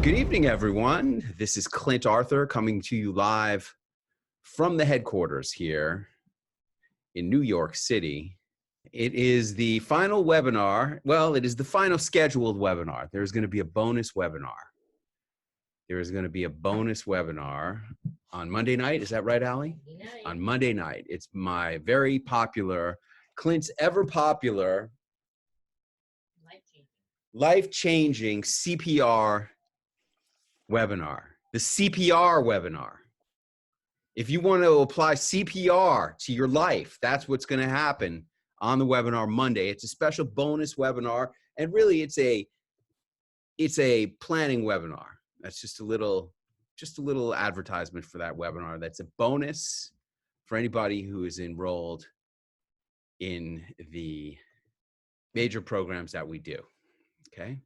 Good evening, everyone. This is Clint Arthur coming to you live from the headquarters here in New York City. It is the final webinar. Well, it is the final scheduled webinar. There's going to be a bonus webinar. There is going to be a bonus webinar on Monday night. Is that right, Allie? On Monday night. It's my very popular, Clint's ever popular, life-changing CPR webinar, the CPR webinar. If you want to apply CPR to your life, that's what's going to happen on the webinar Monday. It's a special bonus webinar, and really it's a planning webinar. That's just a little advertisement for that webinar. That's a bonus for anybody who is enrolled in the major programs that we do. Okay.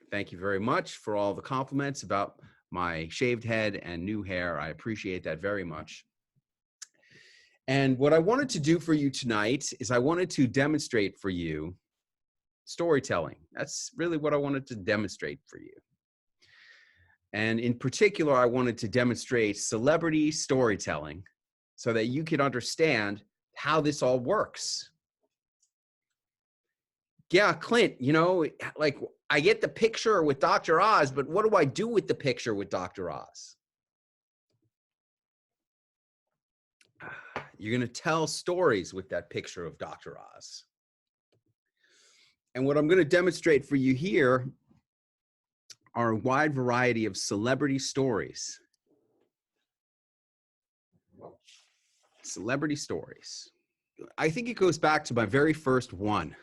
Thank you very much for all the compliments about my shaved head and new hair. I appreciate that very much. And what I wanted to do for you tonight is I wanted to demonstrate for you storytelling. That's really what I wanted to demonstrate for you. And in particular, I wanted to demonstrate celebrity storytelling so that you could understand how this all works. Yeah, Clint, you know, like I get the picture with Dr. Oz, but what do I do with the picture with Dr. Oz? You're going to tell stories with that picture of Dr. Oz. And what I'm going to demonstrate for you here are a wide variety of celebrity stories. Celebrity stories. I think it goes back to my very first one.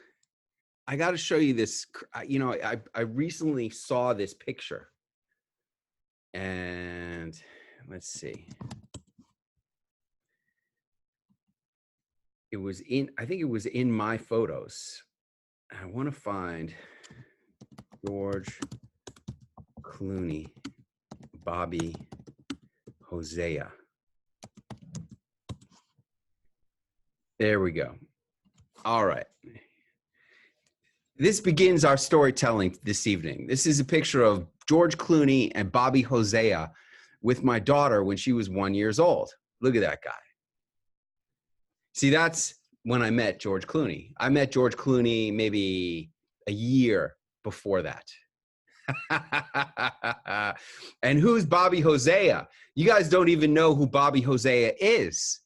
I got to show you this. You know, I recently saw this picture, and let's see. It was in, I think it was in my photos. I want to find George Clooney, Bobby Hosea. There we go. All right. This begins our storytelling this evening. This is a picture of George Clooney and Bobby Hosea with my daughter when she was 1 year old. Look at that guy. See, that's when I met George Clooney. I met George Clooney maybe a year before that. And who's Bobby Hosea? You guys don't even know who Bobby Hosea is.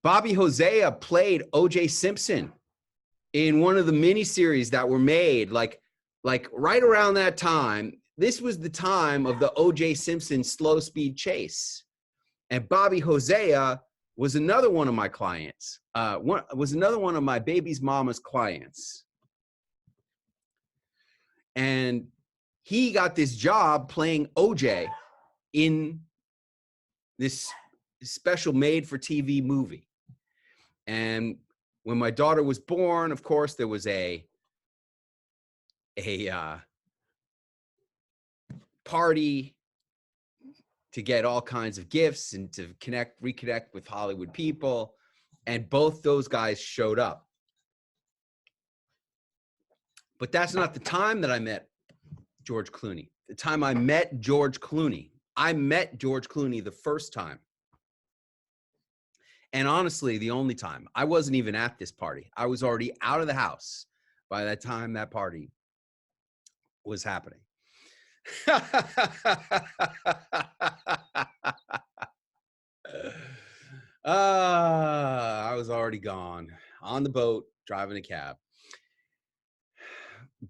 Bobby Hosea played O.J. Simpson in one of the miniseries that were made, like right around that time. This was the time of the O.J. Simpson slow speed chase. And Bobby Hosea was another one of my clients, was another one of my baby's mama's clients. And he got this job playing O.J. in this special made for TV movie. And when my daughter was born, of course, there was a party to get all kinds of gifts and to reconnect with Hollywood people. And both those guys showed up. But that's not the time that I met George Clooney. The time I met George Clooney. I met George Clooney the first time. And honestly, the only time. I wasn't even at this party. I was already out of the house by that time that party was happening. I was already gone on the boat, driving a cab.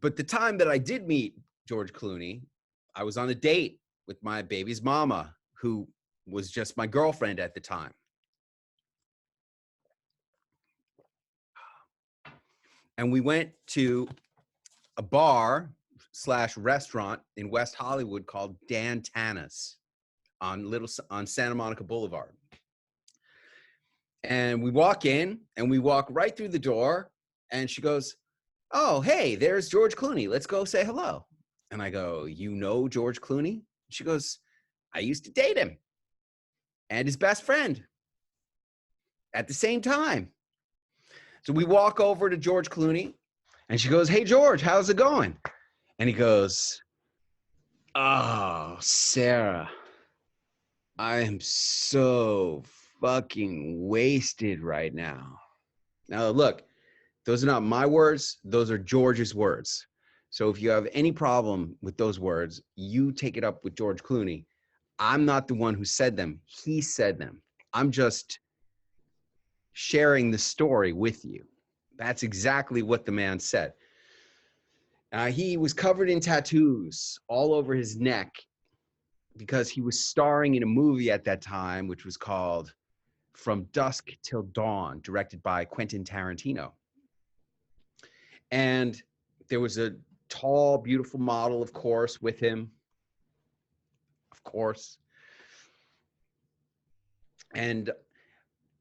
But the time that I did meet George Clooney, I was on a date with my baby's mama, who was just my girlfriend at the time. And we went to a bar / restaurant in West Hollywood called Dan Tana's on Santa Monica Boulevard. And we walk in and we walk right through the door, and she goes, "Oh, hey, there's George Clooney. Let's go say hello." And I go, "You know George Clooney?" She goes, "I used to date him and his best friend at the same time." So we walk over to George Clooney, and she goes, "Hey, George, how's it going?" And he goes, "Oh, Sarah, I am so fucking wasted right now." Now, look, those are not my words. Those are George's words. So if you have any problem with those words, you take it up with George Clooney. I'm not the one who said them. He said them. I'm just sharing the story with you. That's exactly what the man said. He was covered in tattoos all over his neck because he was starring in a movie at that time, which was called From Dusk Till Dawn, directed by Quentin Tarantino. And there was a tall, beautiful model, of course, with him. Of course. And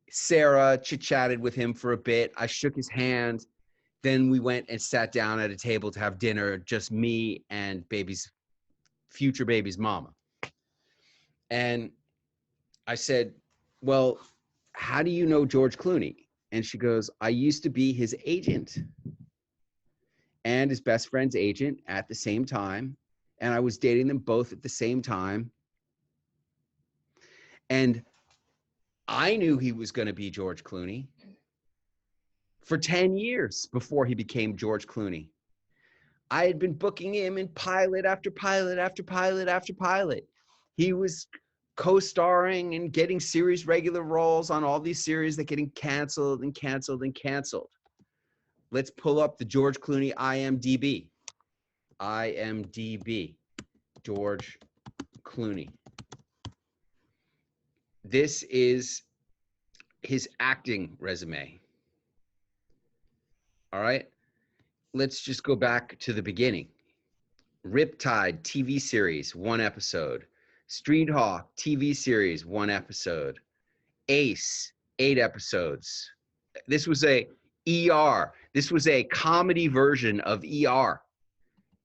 Sarah chit-chatted with him for a bit. I shook his hand. Then we went and sat down at a table to have dinner, just me and future baby's mama. And I said, "Well, how do you know George Clooney?" And she goes, "I used to be his agent and his best friend's agent at the same time. And I was dating them both at the same time. And I knew he was going to be George Clooney for 10 years before he became George Clooney. I had been booking him in pilot after pilot after pilot after pilot. He was co-starring and getting series regular roles on all these series that getting canceled and canceled and canceled. Let's pull up the George Clooney IMDb. IMDb, George Clooney. This is his acting resume. All right, let's just go back to the beginning. Riptide TV series, 1 episode. Street Hawk TV series, 1 episode. Ace, 8 episodes. This was a ER. This was a comedy version of ER.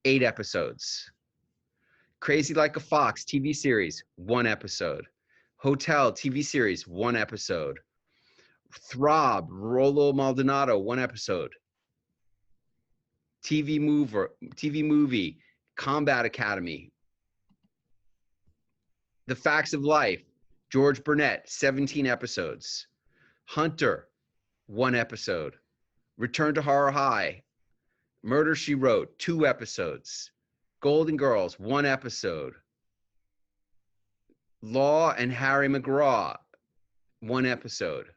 8 episodes. Crazy Like a Fox TV series, 1 episode. Hotel TV series, 1 episode. Throb, Rollo Maldonado, 1 episode. TV movie, Combat Academy. The Facts of Life, George Burnett, 17 episodes. Hunter, 1 episode. Return to Horror High, Murder, She Wrote, 2 episodes. Golden Girls, 1 episode. Law and Harry McGraw, 1 episode.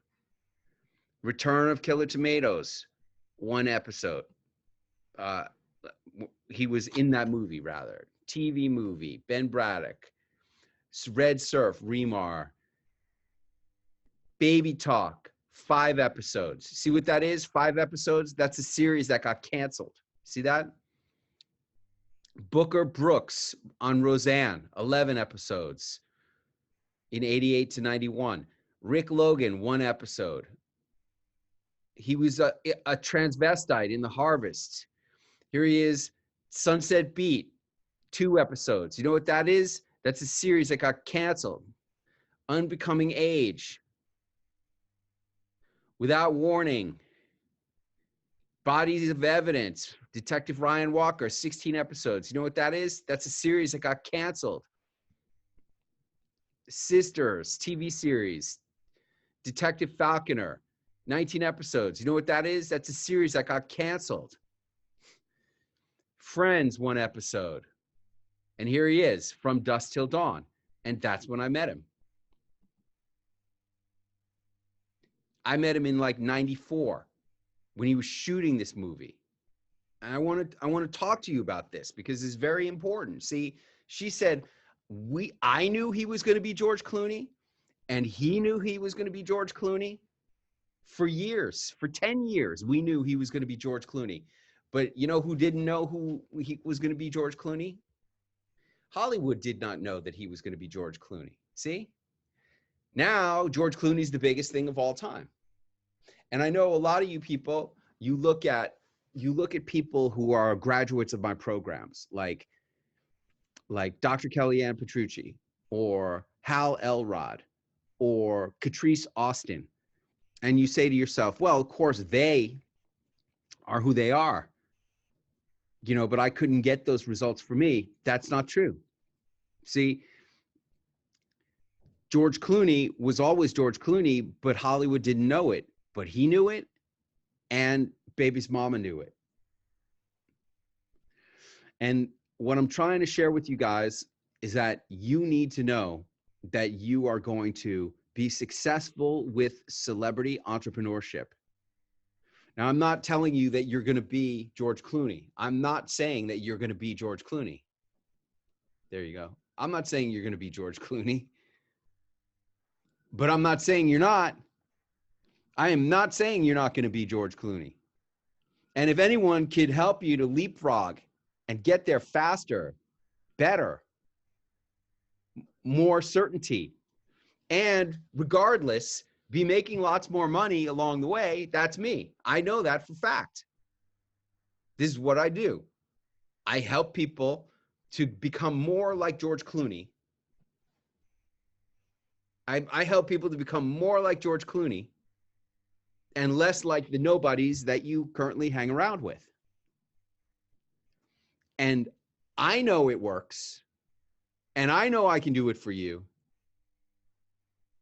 Return of Killer Tomatoes, 1 episode. He was in that movie, rather. TV movie, Ben Braddock. Red Surf, Remar. Baby Talk, 5 episodes. See what that is? 5 episodes? That's a series that got canceled. See that? Booker Brooks on Roseanne, 11 episodes in 88 to 91. Rick Logan, 1 episode. He was a transvestite in The Harvest. Here he is, Sunset Beat, 2 episodes. You know what that is? That's a series that got canceled. Unbecoming Age. Without Warning. Bodies of Evidence. Detective Ryan Walker, 16 episodes. You know what that is? That's a series that got canceled. Sisters, TV series. Detective Falconer, 19 episodes. You know what that is? That's a series that got canceled. Friends, 1 episode. And here he is, From Dusk Till Dawn. And that's when I met him. I met him in like 94 when he was shooting this movie. And I want to talk to you about this because it's very important. See, she said, I knew he was going to be George Clooney, and he knew he was going to be George Clooney for years. For 10 years, we knew he was going to be George Clooney. But you know who didn't know who he was going to be George Clooney? Hollywood did not know that he was going to be George Clooney. See? Now, George Clooney's the biggest thing of all time. And I know a lot of you people, you look at people who are graduates of my programs, like Dr. Kellyanne Petrucci or Hal Elrod or Catrice Austin. And you say to yourself, well, of course, they are who they are, but I couldn't get those results for me. That's not true. See, George Clooney was always George Clooney, but Hollywood didn't know it. But he knew it, and baby's mama knew it. And what I'm trying to share with you guys is that you need to know that you are going to be successful with celebrity entrepreneurship. Now, I'm not telling you that you're going to be George Clooney. I'm not saying that you're going to be George Clooney. There you go. I'm not saying you're going to be George Clooney, but I'm not saying you're not. I am not saying you're not going to be George Clooney. And if anyone could help you to leapfrog and get there faster, better, more certainty, and regardless, be making lots more money along the way, that's me. I know that for fact. This is what I do. I help people to become more like George Clooney. I help people to become more like George Clooney and less like the nobodies that you currently hang around with. And I know it works, and I know I can do it for you.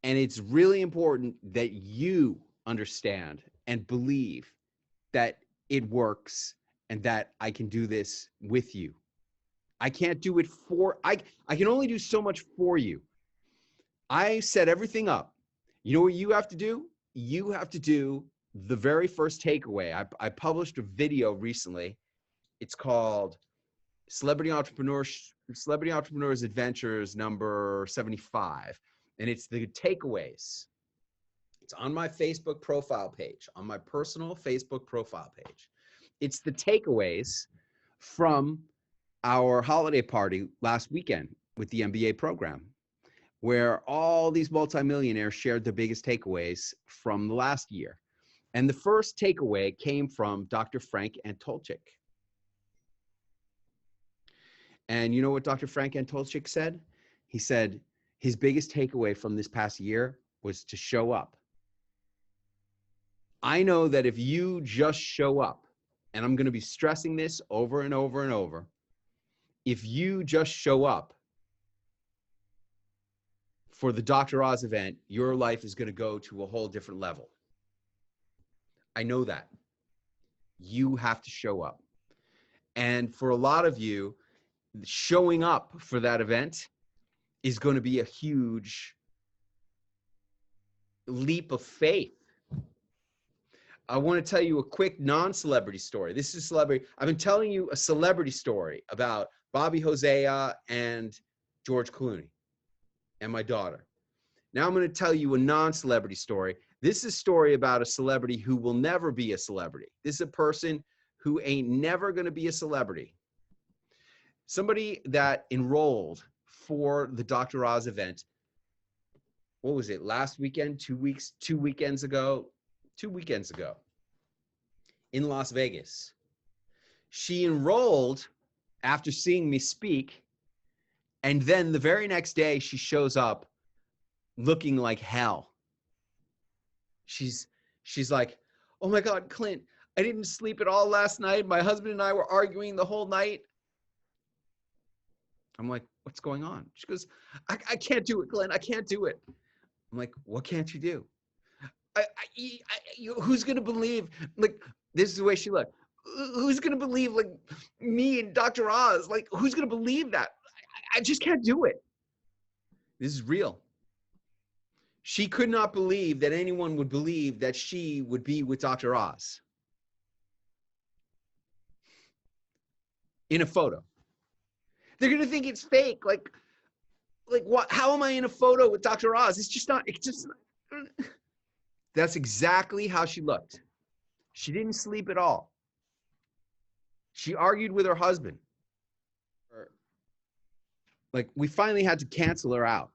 And it's really important that you understand and believe that it works and that I can do this with you. I can't do it I can only do so much for you. I set everything up. You know what you have to do? You have to do the very first takeaway. I published a video recently. It's called Celebrity Entrepreneurs Adventures number 75. And it's the takeaways. It's on my Facebook profile page, on my personal Facebook profile page. It's the takeaways from our holiday party last weekend with the MBA program, where all these multimillionaires shared their biggest takeaways from the last year. And the first takeaway came from Dr. Frank Antolchik. And you know what Dr. Frank Antolchik said? He said his biggest takeaway from this past year was to show up. I know that if you just show up, and I'm going to be stressing this over and over and over, if you just show up for the Dr. Oz event, your life is going to go to a whole different level. I know that. You have to show up. And for a lot of you, showing up for that event is going to be a huge leap of faith. I want to tell you a quick non-celebrity story. This is celebrity. I've been telling you a celebrity story about Bobby Hosea and George Clooney and my daughter. Now I'm going to tell you a non-celebrity story. This is a story about a celebrity who will never be a celebrity. This is a person who ain't never going to be a celebrity. Somebody that enrolled for the Dr. Oz event. What was it? Last weekend, 2 weekends ago in Las Vegas. She enrolled after seeing me speak. And then the very next day she shows up looking like hell. She's like, oh my God, Clint, I didn't sleep at all last night. My husband and I were arguing the whole night. I'm like, what's going on? She goes, I can't do it, Clint. I can't do it. I'm like, what can't you do? Who's going to believe, like, this is the way she looked. Who's going to believe, like, me and Dr. Oz? Like, who's going to believe that? I just can't do it. This is real. She could not believe that anyone would believe that she would be with Dr. Oz in a photo. They're going to think it's fake. Like what? How am I in a photo with Dr. Oz? It's just not. That's exactly how she looked. She didn't sleep at all. She argued with her husband. Like, we finally had to cancel her out.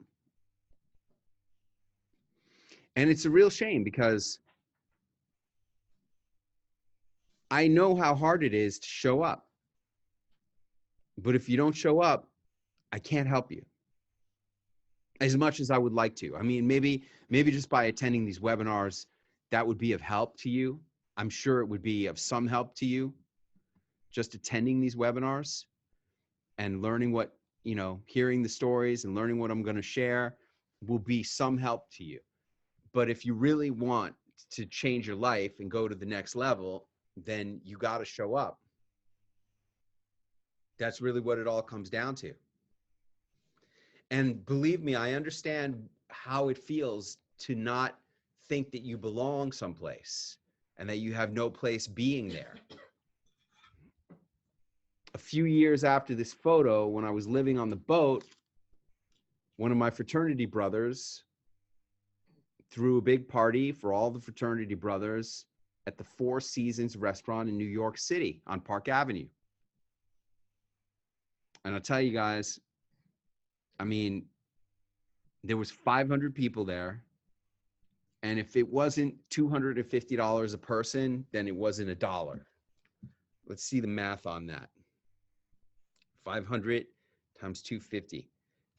And it's a real shame because I know how hard it is to show up. But if you don't show up, I can't help you as much as I would like to. I mean, maybe just by attending these webinars, that would be of help to you. I'm sure it would be of some help to you just attending these webinars and learning what, hearing the stories and learning what I'm going to share will be some help to you. But if you really want to change your life and go to the next level, then you got to show up. That's really what it all comes down to. And believe me, I understand how it feels to not think that you belong someplace and that you have no place being there. A few years after this photo, when I was living on the boat, one of my fraternity brothers threw a big party for all the fraternity brothers at the Four Seasons restaurant in New York City on Park Avenue. And I'll tell you guys, I mean, there was 500 people there. And if it wasn't $250 a person, then it wasn't $1. Let's see the math on that. 500 times 250.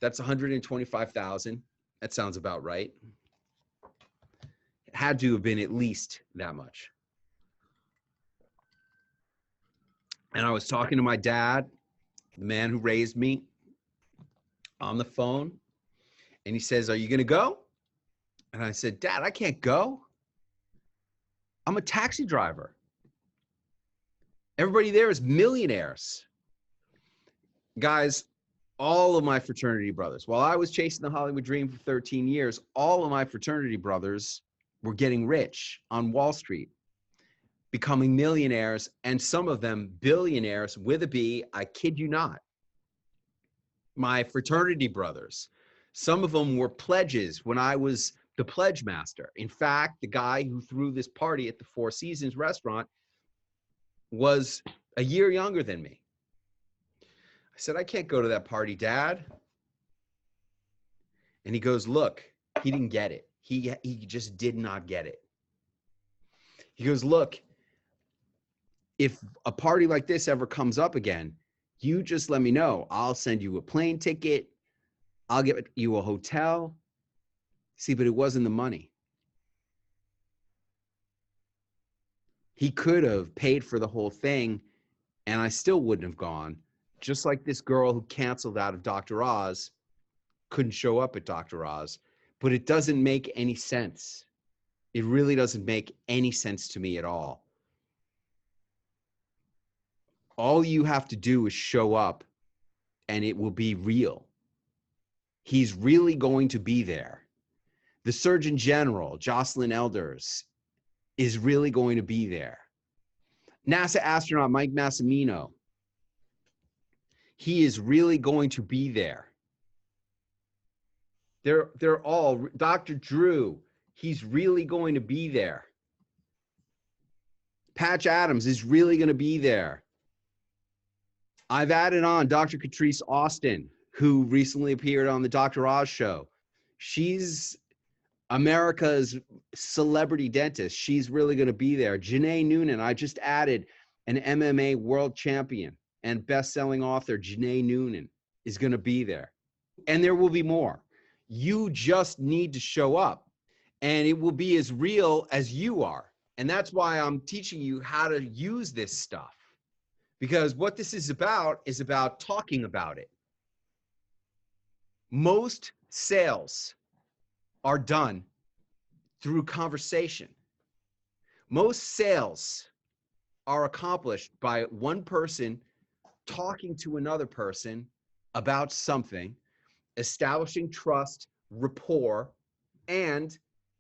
That's 125,000. That sounds about right. It had to have been at least that much. And I was talking to my dad, the man who raised me, on the phone. And he says, "Are you going to go?" And I said, "Dad, I can't go. I'm a taxi driver. Everybody there is millionaires." Guys, all of my fraternity brothers, while I was chasing the Hollywood dream for 13 years, all of my fraternity brothers were getting rich on Wall Street, becoming millionaires, and some of them billionaires with a B. I kid you not. My fraternity brothers, some of them were pledges when I was the pledge master. In fact, the guy who threw this party at the Four Seasons restaurant was a year younger than me. I said, "I can't go to that party, Dad." And he goes, "Look," he didn't get it. He just did not get it. He goes, "Look, if a party like this ever comes up again, you just let me know. I'll send you a plane ticket. I'll get you a hotel." See, but it wasn't the money. He could have paid for the whole thing, and I still wouldn't have gone. Just like this girl who canceled out of Dr. Oz couldn't show up at Dr. Oz. But it doesn't make any sense. It really doesn't make any sense to me at all. All you have to do is show up, and it will be real. He's really going to be there. The Surgeon General, Jocelyn Elders, is really going to be there. NASA astronaut Mike Massimino, he is really going to be there. They're all, Dr. Drew, he's really going to be there. Patch Adams is really going to be there. I've added on Dr. Catrice Austin, who recently appeared on the Dr. Oz show. She's America's celebrity dentist. She's really going to be there. Janae Noonan, I just added an MMA world champion and best-selling author. Janae Noonan is going to be there. And there will be more. You just need to show up, and it will be as real as you are. And that's why I'm teaching you how to use this stuff, because what this is about talking about it. Most sales are done through conversation. Most sales are accomplished by one person talking to another person about something, establishing trust, rapport, and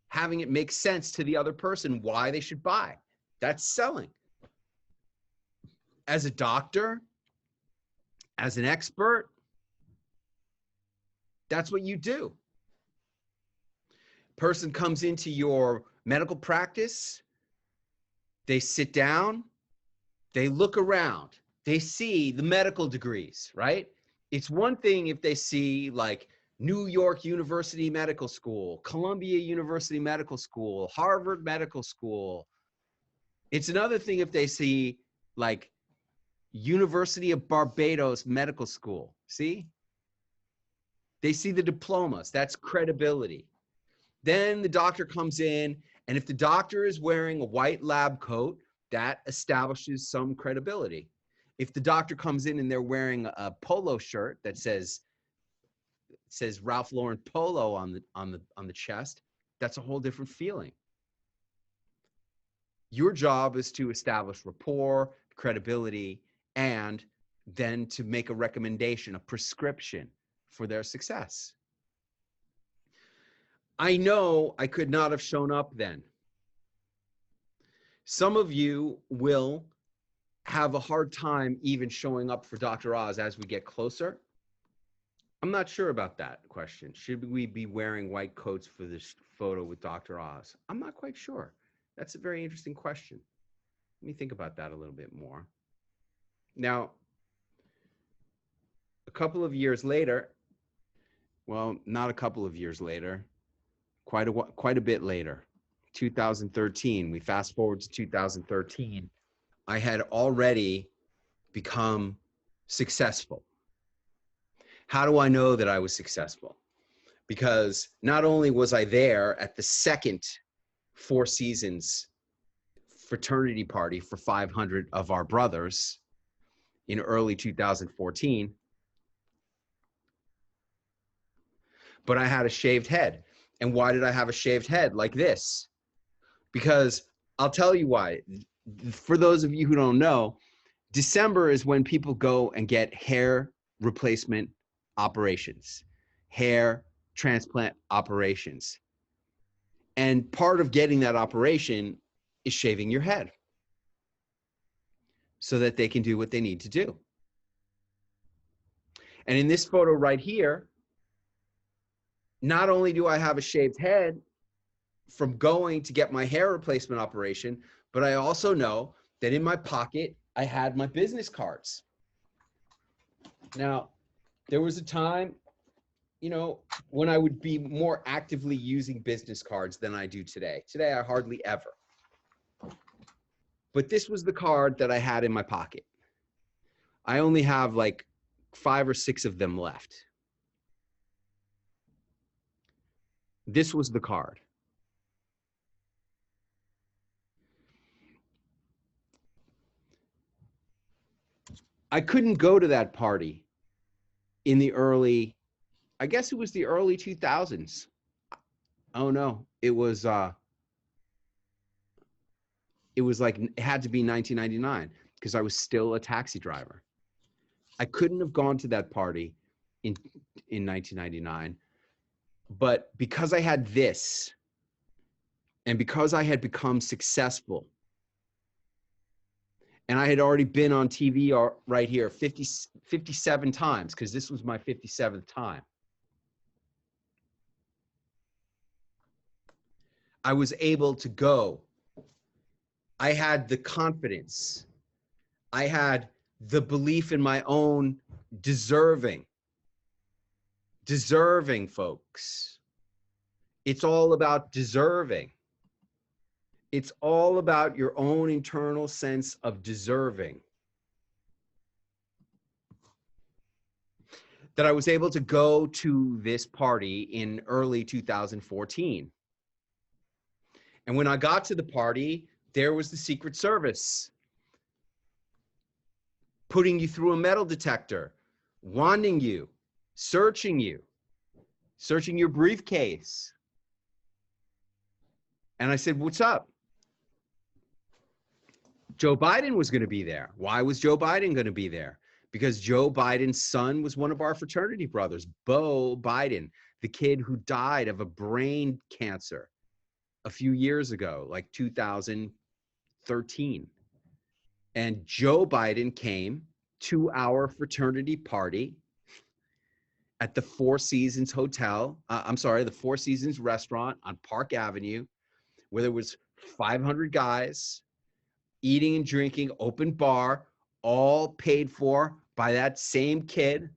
having it make sense to the other person why they should buy. That's selling. As a doctor, as an expert, that's what you do. Person comes into your medical practice, they sit down, they look around, they see the medical degrees, right? It's one thing if they see like New York University Medical School, Columbia University Medical School, Harvard Medical School. It's another thing if they see like University of Barbados Medical School. See? They see the diplomas. That's credibility. Then the doctor comes in And if the doctor is wearing a white lab coat, that establishes some credibility. If the doctor comes in and they're wearing a polo shirt that says Ralph Lauren Polo on the chest, that's a whole different feeling. Your job is to establish rapport, credibility, and then to make a recommendation, a prescription for their success. I know I could not have shown up then. Some of you will have a hard time even showing up for Dr. Oz as we get closer. I'm not sure about that question. Should we be wearing white coats for this photo with Dr. Oz? I'm not quite sure. That's a very interesting question. Let me think about that a little bit more. Now, a couple of years later, well, not a couple of years later, quite a bit later, 2013, we fast forward to 2013, I had already become successful. How do I know that I was successful? Because not only was I there at the second Four Seasons fraternity party for 500 of our brothers in early 2014, but I had a shaved head. And why did I have a shaved head like this? Because I'll tell you why. For those of you who don't know, December is when people go and get hair replacement operations, hair transplant operations. And part of getting that operation is shaving your head so that they can do what they need to do. And in this photo right here, not only do I have a shaved head from going to get my hair replacement operation, but I also know that in my pocket, I had my business cards. Now, there was a time, you know, when I would be more actively using business cards than I do today. Today, I hardly ever. But this was the card that I had in my pocket. I only have like 5 or 6 of them left. This was the card. I couldn't go to that party in the early, I guess it was the early 2000s. Oh no, it was like, it had to be 1999 because I was still a taxi driver. I couldn't have gone to that party in 1999, but because I had this, and because I had become successful, and I had already been on TV right here 57 times, because this was my 57th time, I was able to go. I had the confidence. I had the belief in my own deserving, folks. It's all about deserving. It's all about your own internal sense of deserving. That I was able to go to this party in early 2014. And when I got to the party, there was the Secret Service putting you through a metal detector, wanding you, searching your briefcase. And I said, "What's up?" Joe Biden was going to be there. Why was Joe Biden going to be there? Because Joe Biden's son was one of our fraternity brothers, Bo Biden, the kid who died of a brain cancer a few years ago, like 2013. And Joe Biden came to our fraternity party at the Four Seasons Hotel. The Four Seasons restaurant on Park Avenue, where there was 500 guys eating and drinking, open bar, all paid for by that same kid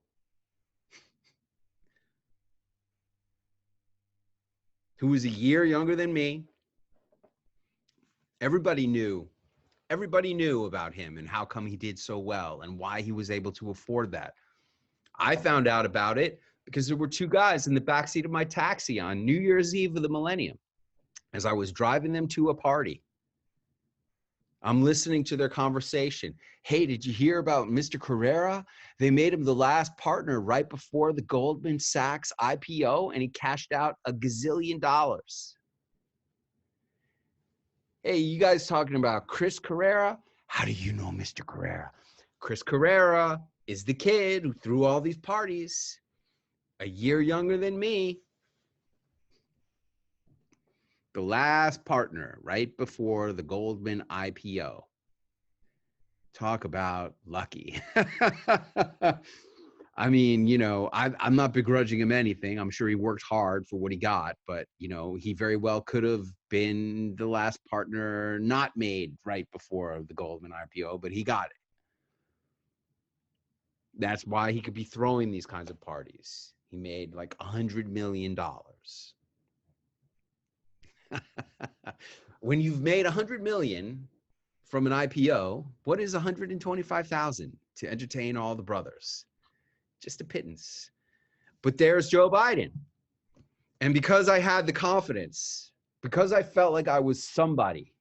who was a year younger than me. Everybody knew about him and how come he did so well and why he was able to afford that. I found out about it because there were 2 guys in the backseat of my taxi on New Year's Eve of the millennium. as I was driving them to a party. I'm listening to their conversation. Hey, did you hear about Mr. Carrera? They made him the last partner right before the Goldman Sachs IPO, and he cashed out $1 gazillion. Hey, you guys talking about Chris Carrera? How do you know Mr. Carrera? Chris Carrera is the kid who threw all these parties, a year younger than me. The last partner right before the Goldman IPO. Talk about lucky. I mean, you know, I'm not begrudging him anything. I'm sure he worked hard for what he got, but, you know, he very well could have been the last partner not made right before the Goldman IPO, but he got it. That's why he could be throwing these kinds of parties. He made like $100 million. When you've made $100 million from an IPO, what is 125,000 to entertain all the brothers? Just a pittance. But there's Joe Biden. And because I had the confidence, because I felt like I was somebody,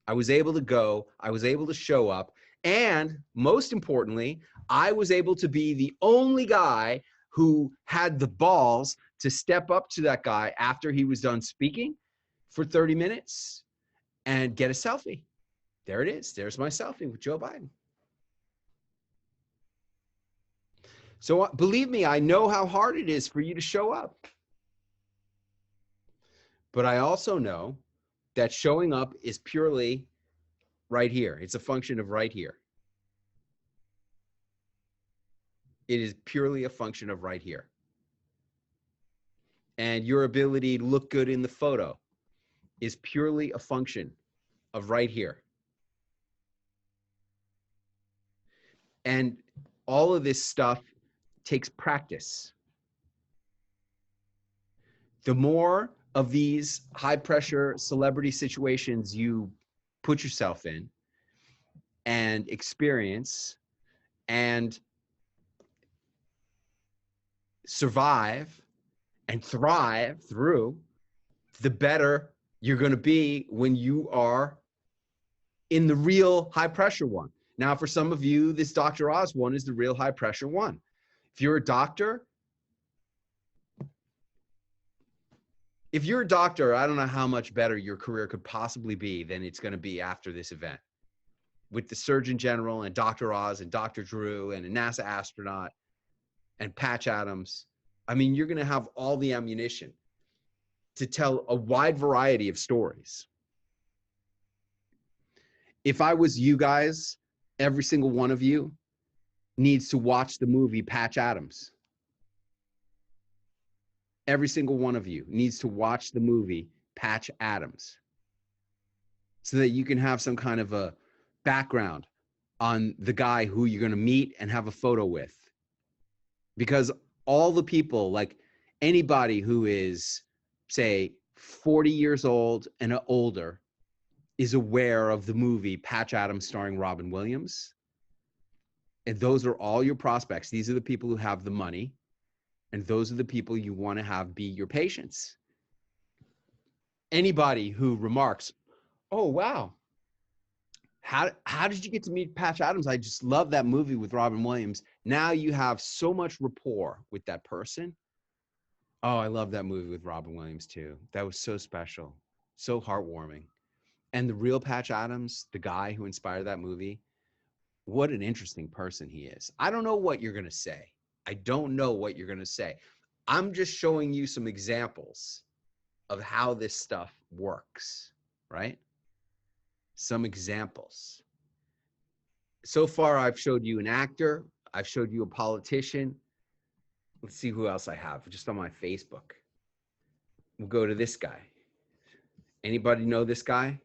I was able to go, I was able to show up, and most importantly, I was able to be the only guy who had the balls to step up to that guy after he was done speaking for 30 minutes and get a selfie. There it is. There's my selfie with Joe Biden. So believe me, I know how hard it is for you to show up. But I also know that showing up is purely right here. It's a function of right here. It is purely a function of right here. And your ability to look good in the photo is purely a function of right here. And all of this stuff takes practice. The more of these high pressure celebrity situations you put yourself in and experience and survive and thrive through, the better you're going to be when you are in the real high pressure one. Now, for some of you, this Dr. Oz one is the real high pressure one. If you're a doctor, I don't know how much better your career could possibly be than it's going to be after this event. With the Surgeon General and Dr. Oz and Dr. Drew and a NASA astronaut and Patch Adams. I mean, you're going to have all the ammunition to tell a wide variety of stories. If I was you guys, every single one of you needs to watch the movie Patch Adams. Every single one of you needs to watch the movie Patch Adams so that you can have some kind of a background on the guy who you're going to meet and have a photo with. Because all the people, like anybody who is, say, 40 years old and older is aware of the movie Patch Adams starring Robin Williams. And those are all your prospects. These are the people who have the money. And those are the people you want to have be your patients. Anybody who remarks, oh, wow, how did you get to meet Patch Adams? I just love that movie with Robin Williams. Now you have so much rapport with that person. Oh, I love that movie with Robin Williams too. That was so special, so heartwarming. And the real Patch Adams, the guy who inspired that movie, what an interesting person he is. I don't know what you're going to say. I don't know what you're going to say. I'm just showing you some examples of how this stuff works, right? Some examples. So far, I've showed you an actor. I've showed you a politician. Let's see who else I have just on my Facebook. We'll go to this guy. Anybody know this guy?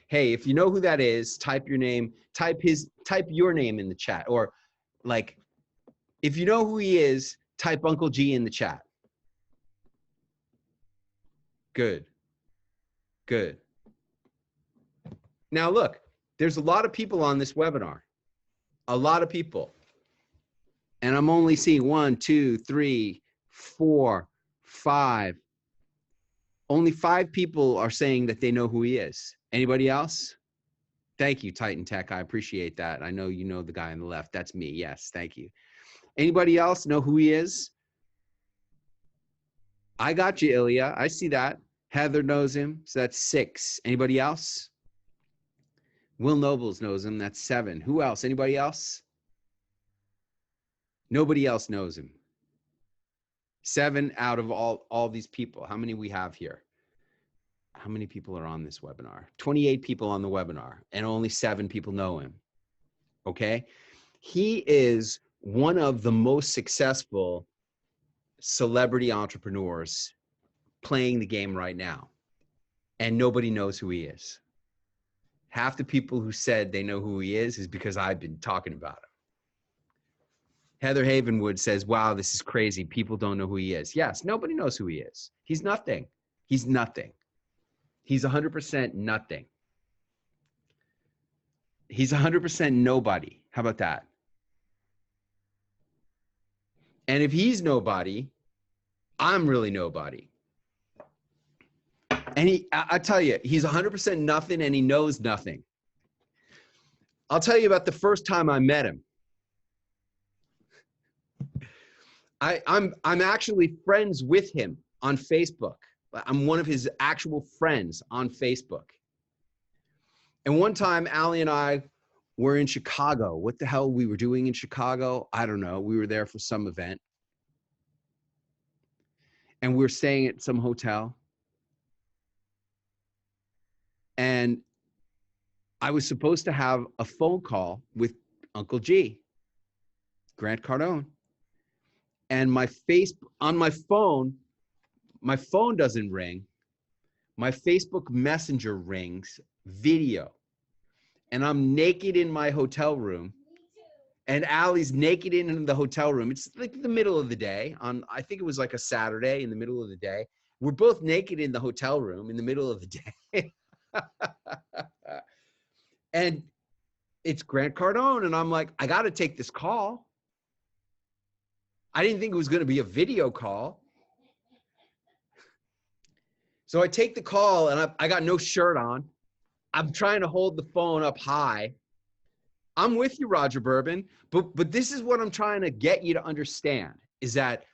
Hey, if you know who that is, type your name, type your name in the chat. Or like, if you know who he is, type Uncle G in the chat. Good. Good. Now look, there's a lot of people on this webinar. A lot of people. And I'm only seeing 1, 2, 3, 4, 5, Only 5 people are saying that they know who he is. Anybody else? Thank you, Titan Tech. I appreciate that. I know you know the guy on the left. That's me. Yes, thank you. Anybody else know who he is? I got you, Ilya. I see that. Heather knows him. So that's 6. Anybody else? Will Nobles knows him. That's 7. Who else? Anybody else? Nobody else knows him. 7 out of all these people. How many we have here? How many people are on this webinar? 28 people on the webinar, and only 7 people know him. Okay? He is one of the most successful celebrity entrepreneurs playing the game right now, and nobody knows who he is. Half the people who said they know who he is because I've been talking about him. Heather Havenwood says, wow, this is crazy. People don't know who he is. Yes, nobody knows who he is. He's nothing. He's nothing. He's 100% nothing. He's 100% nobody. How about that? And if he's nobody, I'm really nobody. And I tell you, he's 100% nothing and he knows nothing. I'll tell you about the first time I met him. I'm actually friends with him on Facebook. I'm one of his actual friends on Facebook. And one time, Allie and I were in Chicago. What the hell we were doing in Chicago? I don't know. We were there for some event. And we were staying at some hotel. And I was supposed to have a phone call with Uncle G, Grant Cardone. And on my phone doesn't ring. My Facebook Messenger rings, video. And I'm naked in my hotel room. And Allie's naked in the hotel room. It's like the middle of the day. I think it was like a Saturday in the middle of the day. We're both naked in the hotel room in the middle of the day. And it's Grant Cardone. And I'm like, I got to take this call. I didn't think it was going to be a video call. So I take the call and I got no shirt on. I'm trying to hold the phone up high. I'm with you, Roger Bourbon, but this is what I'm trying to get you to understand is that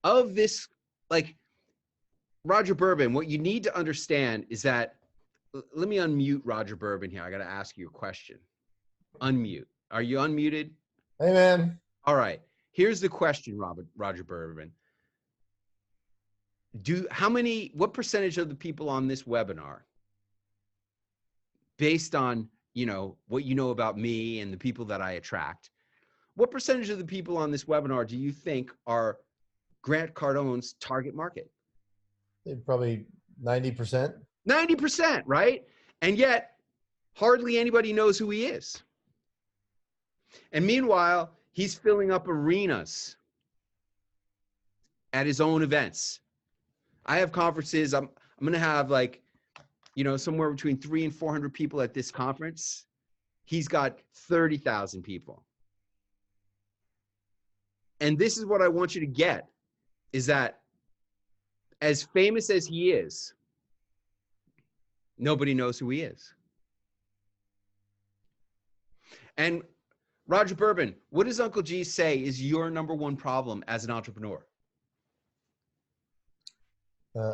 of this, like Roger Bourbon, what you need to understand is that, let me unmute Roger Bourbon here. I got to ask you a question. Unmute. Are you unmuted? Hey, man. All right. Here's the question, Roger Bourbon. What percentage of the people on this webinar, based on, what you know about me and the people that I attract, what percentage of the people on this webinar do you think are Grant Cardone's target market? Probably 90%. 90%, right? And yet, hardly anybody knows who he is. And meanwhile, he's filling up arenas at his own events. I have conferences. I'm going to have somewhere between 300 and 400 people at this conference. He's got 30,000 people. And this is what I want you to get, is that as famous as he is, nobody knows who he is. And Roger Bourbon, what does Uncle G say is your number one problem as an entrepreneur?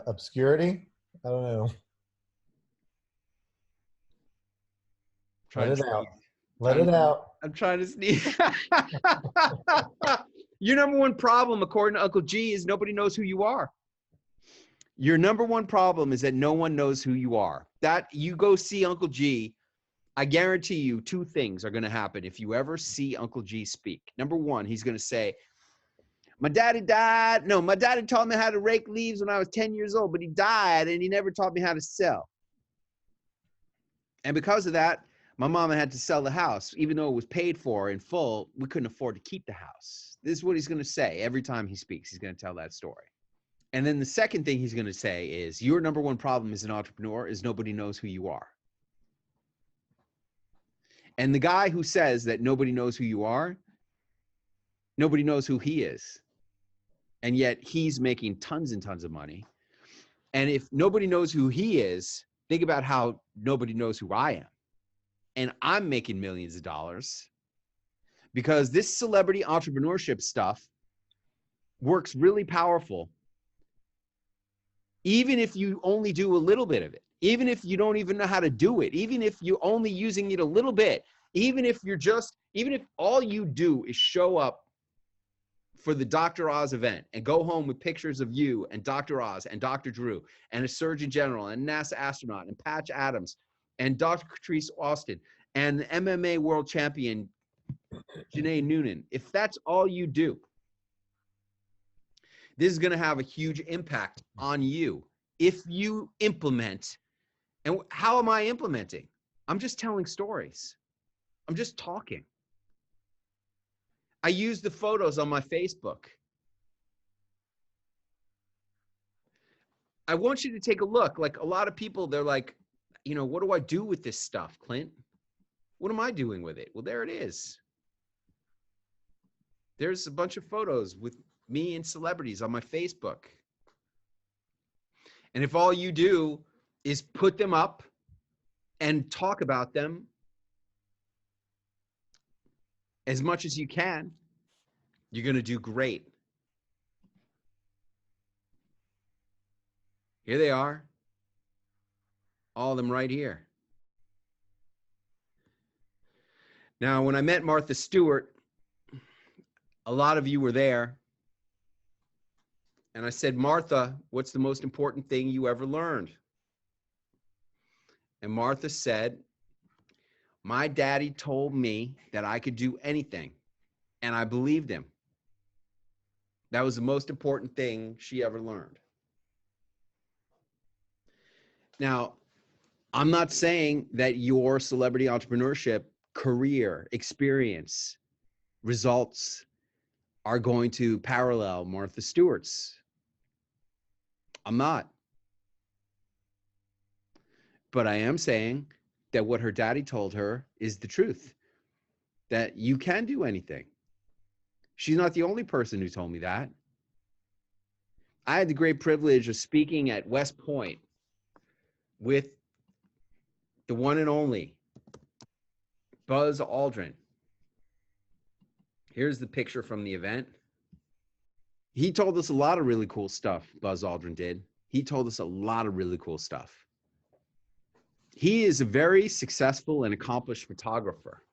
Obscurity? I don't know. Let it out. Let it out. I'm trying to sneeze. Your number one problem, according to Uncle G, is nobody knows who you are. Your number one problem is that no one knows who you are. That you go see Uncle G, I guarantee you 2 things are going to happen if you ever see Uncle G speak. Number one, he's going to say, my daddy died. No, my daddy taught me how to rake leaves when I was 10 years old, but he died and he never taught me how to sell. And because of that, my mama had to sell the house. Even though it was paid for in full, we couldn't afford to keep the house. This is what he's going to say every time he speaks. He's going to tell that story. And then the second thing he's going to say is, your number one problem as an entrepreneur is nobody knows who you are. And the guy who says that nobody knows who you are, nobody knows who he is. And yet he's making tons and tons of money. And if nobody knows who he is, think about how nobody knows who I am. And I'm making millions of dollars because this celebrity entrepreneurship stuff works really powerful. Even if you only do a little bit of it, even if you don't even know how to do it, even if you're only using it a little bit, even if all you do is show up for the Dr. Oz event and go home with pictures of you and Dr. Oz and Dr. Drew and a Surgeon General and NASA astronaut and Patch Adams and Dr. Catrice Austin and the MMA world champion, Janae Noonan, if that's all you do, this is going to have a huge impact on you if you implement. And how am I implementing? I'm just telling stories. I'm just talking. I use the photos on my Facebook. I want you to take a look. Like a lot of people, they're like, you know, what do I do with this stuff, Clint? What am I doing with it? Well, there it is. There's a bunch of photos with me and celebrities on my Facebook. And if all you do is put them up and talk about them as much as you can, you're going to do great. Here they are. All of them right here. Now, when I met Martha Stewart, a lot of you were there. And I said, Martha, what's the most important thing you ever learned? And Martha said, my daddy told me that I could do anything. And I believed him. That was the most important thing she ever learned. Now, I'm not saying that your celebrity entrepreneurship career, experience, results are going to parallel Martha Stewart's. I'm not. But I am saying that what her daddy told her is the truth, that you can do anything. She's not the only person who told me that. I had the great privilege of speaking at West Point with the one and only Buzz Aldrin. Here's the picture from the event. He told us a lot of really cool stuff, Buzz Aldrin did. He told us a lot of really cool stuff. He is a very successful and accomplished photographer.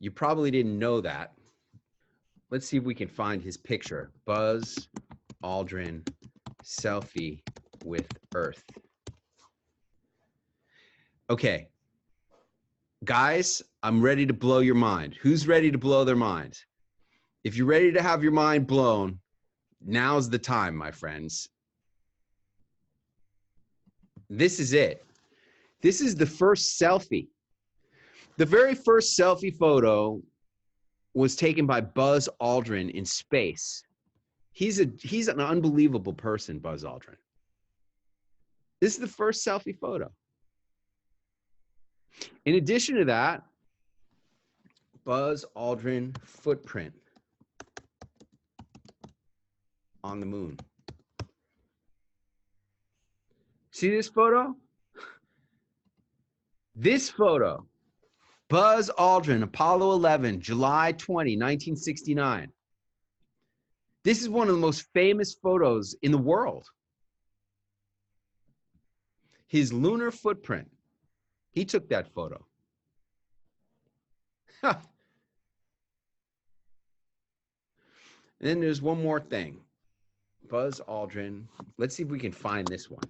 You probably didn't know that. Let's see if we can find his picture. Buzz Aldrin, selfie with Earth. Okay. Guys, I'm ready to blow your mind. Who's ready to blow their mind? If you're ready to have your mind blown, now's the time, my friends. This is it. This is the first selfie. The very first selfie photo was taken by Buzz Aldrin in space. He's an unbelievable person, Buzz Aldrin. This is the first selfie photo. In addition to that, Buzz Aldrin footprint on the moon. See this photo? This photo, Buzz Aldrin, Apollo 11, July 20, 1969. This is one of the most famous photos in the world. His lunar footprint. He took that photo. And then there's one more thing. Buzz Aldrin. Let's see if we can find this one.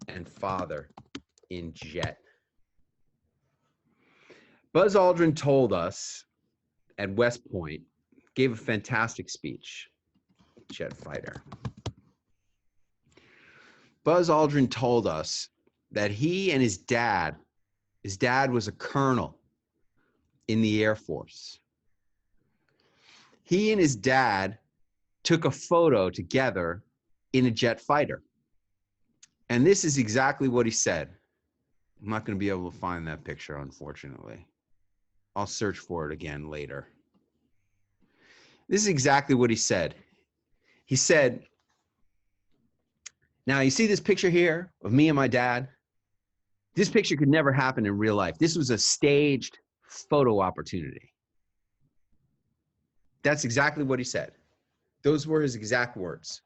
And father in jet. Buzz Aldrin told us at West Point, gave a fantastic speech. Jet fighter. Buzz Aldrin told us that he and his dad was a colonel in the Air Force. He and his dad took a photo together in a jet fighter. And this is exactly what he said. I'm not going to be able to find that picture, unfortunately. I'll search for it again later. This is exactly what he said. He said, Now, you see this picture here of me and my dad? This picture could never happen in real life. This was a staged photo opportunity. That's exactly what he said. Those were his exact words.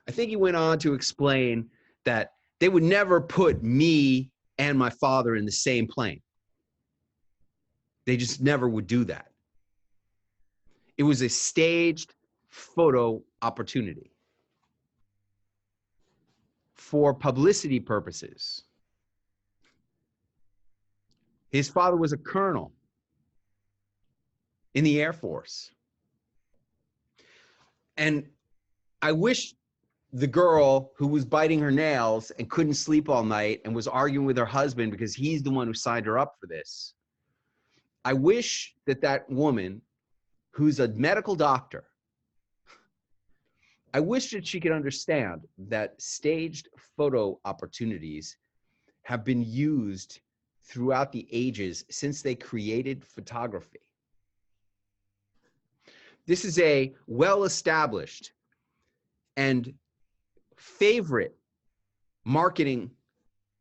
I think he went on to explain that they would never put me and my father in the same plane. They just never would do that. It was a staged photo opportunity for publicity purposes. His father was a colonel in the Air Force. And I wish the girl who was biting her nails and couldn't sleep all night and was arguing with her husband because he's the one who signed her up for this. I wish that that woman, who's a medical doctor, I wish that she could understand that staged photo opportunities have been used throughout the ages since they created photography. This is a well-established and favorite marketing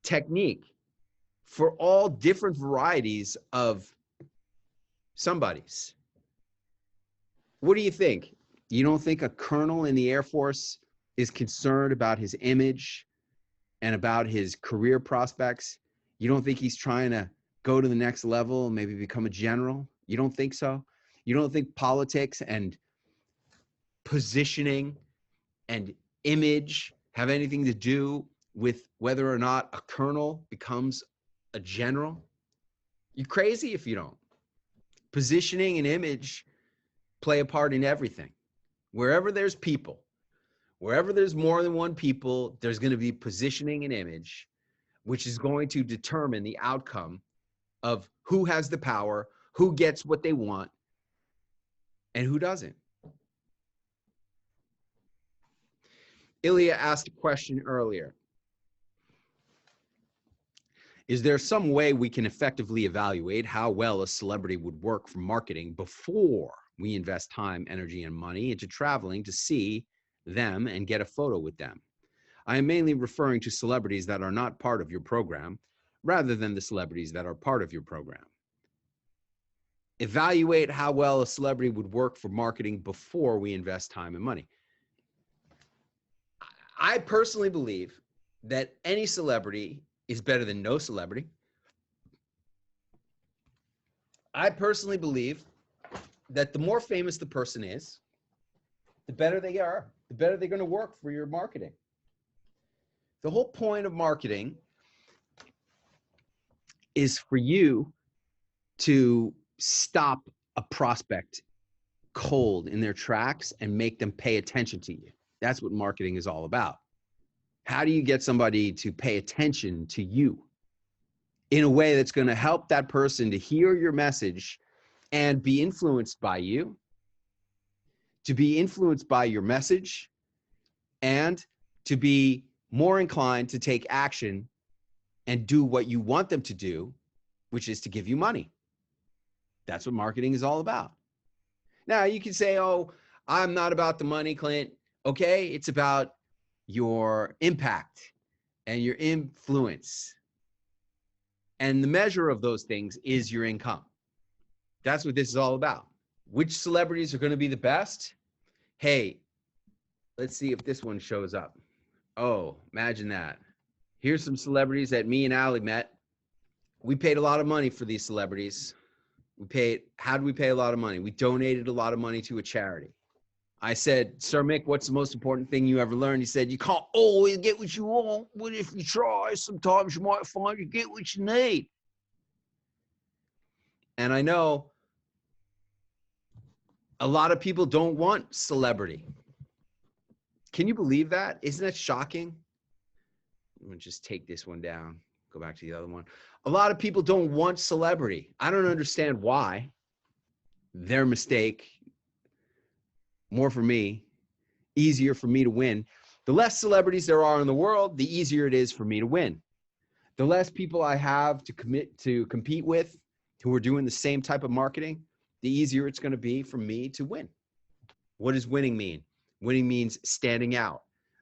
technique for all different varieties of somebodies. What do you think? You don't think a colonel in the Air Force is concerned about his image and about his career prospects? You don't think he's trying to go to the next level and maybe become a general? You don't think so? You don't think politics and positioning and image have anything to do with whether or not a colonel becomes a general? You're crazy if you don't. Positioning and image play a part in everything. Wherever there's people, wherever there's more than one people, there's going to be positioning and image, which is going to determine the outcome of who has the power, who gets what they want, and who doesn't. Ilya asked a question earlier. Is there some way we can effectively evaluate how well a celebrity would work for marketing before we invest time, energy, and money into traveling to see them and get a photo with them? I am mainly referring to celebrities that are not part of your program, rather than the celebrities that are part of your program. Evaluate how well a celebrity would work for marketing before we invest time and money. I personally believe that any celebrity is better than no celebrity. I personally believe that the more famous the person is, the better they are, the better they're going to work for your marketing. The whole point of marketing is for you to stop a prospect cold in their tracks and make them pay attention to you. That's what marketing is all about. How do you get somebody to pay attention to you in a way that's going to help that person to hear your message and be influenced by you, to be influenced by your message, and to be more inclined to take action and do what you want them to do, which is to give you money. That's what marketing is all about. Now, you can say, oh, I'm not about the money, Clint. Okay, it's about your impact and your influence. And the measure of those things is your income. That's what this is all about. Which celebrities are going to be the best? Hey, let's see if this one shows up. Oh, imagine that. Here's some celebrities that me and Allie met. We paid a lot of money for these celebrities. How did we pay a lot of money? We donated a lot of money to a charity. I said, Sir Mick, what's the most important thing you ever learned? He said, you can't always get what you want, but if you try, sometimes you might find you get what you need. And I know a lot of people don't want celebrity. Can you believe that? Isn't that shocking? I'm going to just take this one down. Go back to the other one. A lot of people don't want celebrity. I don't understand why. Their mistake. More for me. Easier for me to win. The less celebrities there are in the world, the easier it is for me to win. The less people I have to compete with who are doing the same type of marketing, the easier it's going to be for me to win. What does winning mean? Winning means standing out.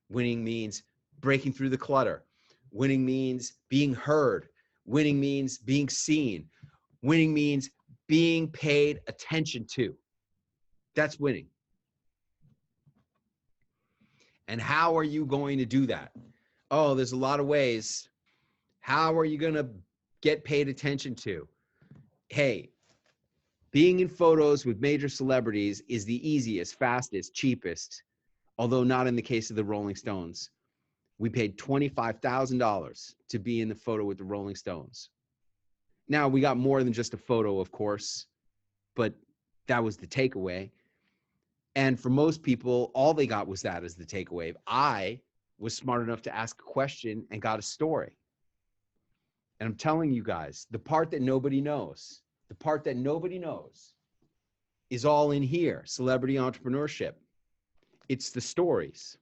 Winning means breaking through the clutter. Winning means being heard. Winning means being seen. Winning means being paid attention to. That's winning. And how are you going to do that? Oh, there's a lot of ways. How are you going to get paid attention to? Hey, being in photos with major celebrities is the easiest, fastest, cheapest, although not in the case of the Rolling Stones. We paid $25,000 to be in the photo with the Rolling Stones. Now, we got more than just a photo, of course, but that was the takeaway. And for most people, all they got was that as the takeaway. I was smart enough to ask a question and got a story. And I'm telling you guys, the part that nobody knows, is all in here, celebrity entrepreneurship. It's the stories.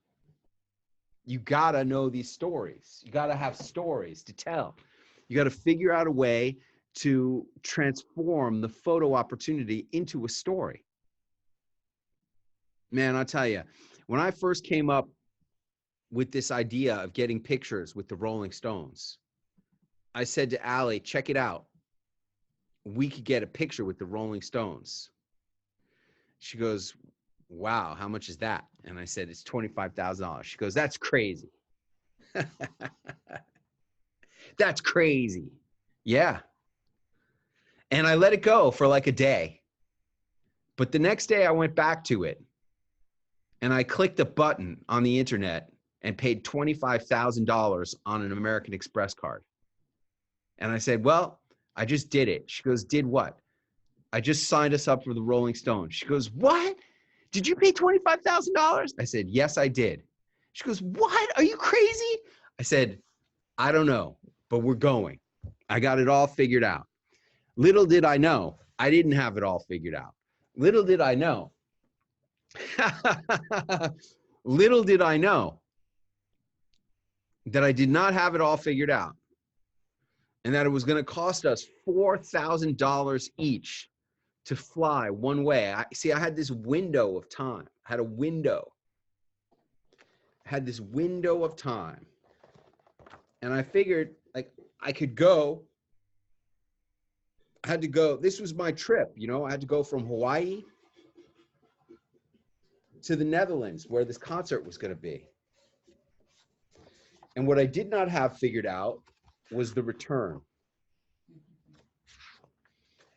You gotta know these stories. You gotta have stories to tell. You gotta figure out a way to transform the photo opportunity into a story. Man, I'll tell you, when I first came up with this idea of getting pictures with the Rolling Stones, I said to Allie, check it out. We could get a picture with the Rolling Stones. She goes, wow, how much is that? And I said, it's $25,000. She goes, that's crazy. That's crazy. Yeah. And I let it go for like a day. But the next day I went back to it and I clicked a button on the internet and paid $25,000 on an American Express card. And I said, well, I just did it. She goes, did what? I just signed us up for the Rolling Stones. She goes, what? Did you pay $25,000? I said, yes, I did. She goes, what? Are you crazy? I said, I don't know, but we're going. I got it all figured out. Little did I know, I didn't have it all figured out. Little did I know. Little did I know that I did not have it all figured out and that it was going to cost us $4,000 each to fly one way. I had this window of time. I had a window. I had this window of time. And I figured like I could go. I had to go. This was my trip, you know. I had to go from Hawaii to the Netherlands where this concert was going to be. And what I did not have figured out was the return.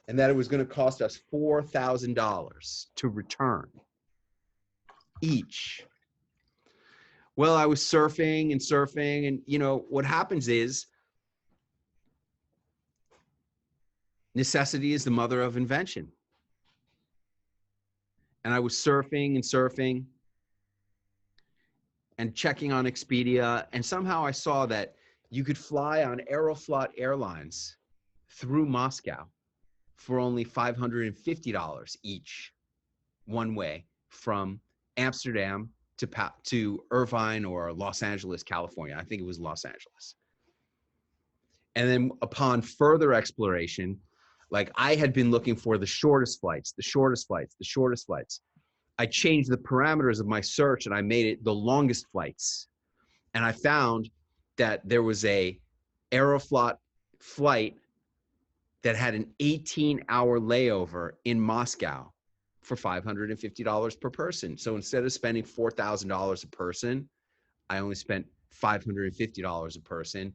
And that it was going to cost us $4,000 to return each. Well, I was surfing, and you know, what happens is necessity is the mother of invention. And I was surfing and checking on Expedia, and somehow I saw that you could fly on Aeroflot Airlines through Moscow for only $550 each, one way from Amsterdam to Irvine or Los Angeles, California. I think it was Los Angeles. And then upon further exploration, like I had been looking for the shortest flights. I changed the parameters of my search and I made it the longest flights. And I found that there was a Aeroflot flight that had an 18-hour layover in Moscow for $550 per person. So instead of spending $4,000 a person, I only spent $550 a person,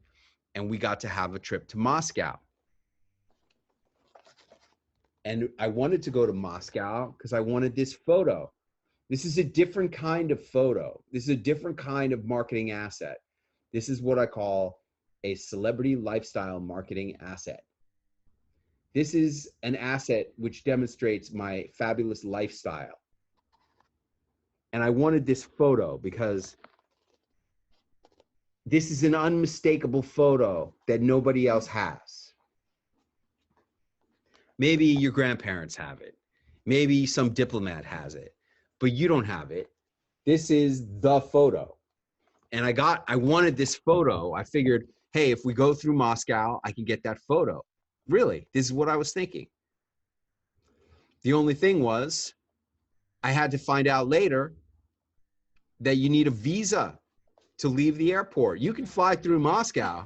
and we got to have a trip to Moscow. And I wanted to go to Moscow because I wanted this photo. This is a different kind of photo. This is a different kind of marketing asset. This is what I call a celebrity lifestyle marketing asset. This is an asset which demonstrates my fabulous lifestyle. And I wanted this photo because this is an unmistakable photo that nobody else has. Maybe your grandparents have it. Maybe some diplomat has it, but you don't have it. This is the photo. And I wanted this photo. I figured, hey, if we go through Moscow, I can get that photo. Really, this is what I was thinking. The only thing was, I had to find out later that you need a visa to leave the airport. You can fly through Moscow,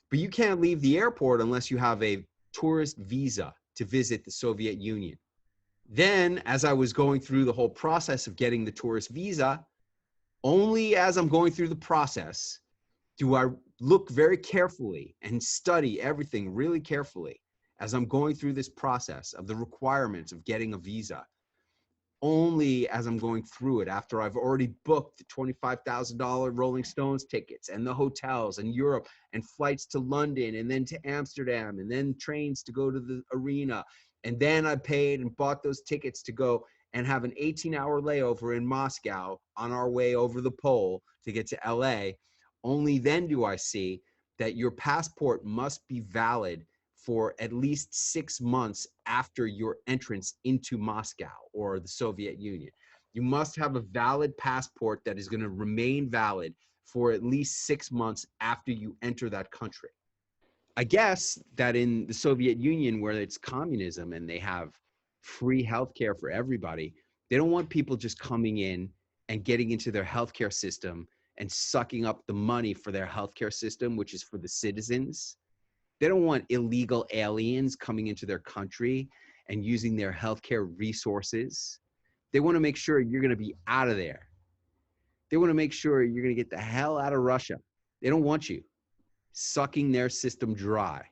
but you can't leave the airport unless you have a tourist visa to visit the Soviet Union. Then, as I was going through the whole process of getting the tourist visa, only as I'm going through the process do I look very carefully and study everything really carefully as I'm going through this process of the requirements of getting a visa. Only as I'm going through it, after I've already booked the $25,000 Rolling Stones tickets and the hotels and Europe and flights to London and then to Amsterdam and then trains to go to the arena. And then I paid and bought those tickets to go and have an 18-hour layover in Moscow on our way over the pole to get to LA. Only then do I see that your passport must be valid for at least 6 months after your entrance into Moscow or the Soviet Union. You must have a valid passport that is going to remain valid for at least 6 months after you enter that country. I guess that in the Soviet Union, where it's communism and they have free healthcare for everybody, they don't want people just coming in and getting into their healthcare system and sucking up the money for their healthcare system, which is for the citizens. They don't want illegal aliens coming into their country and using their healthcare resources. They want to make sure you're going to be out of there. They want to make sure you're going to get the hell out of Russia. They don't want you sucking their system dry.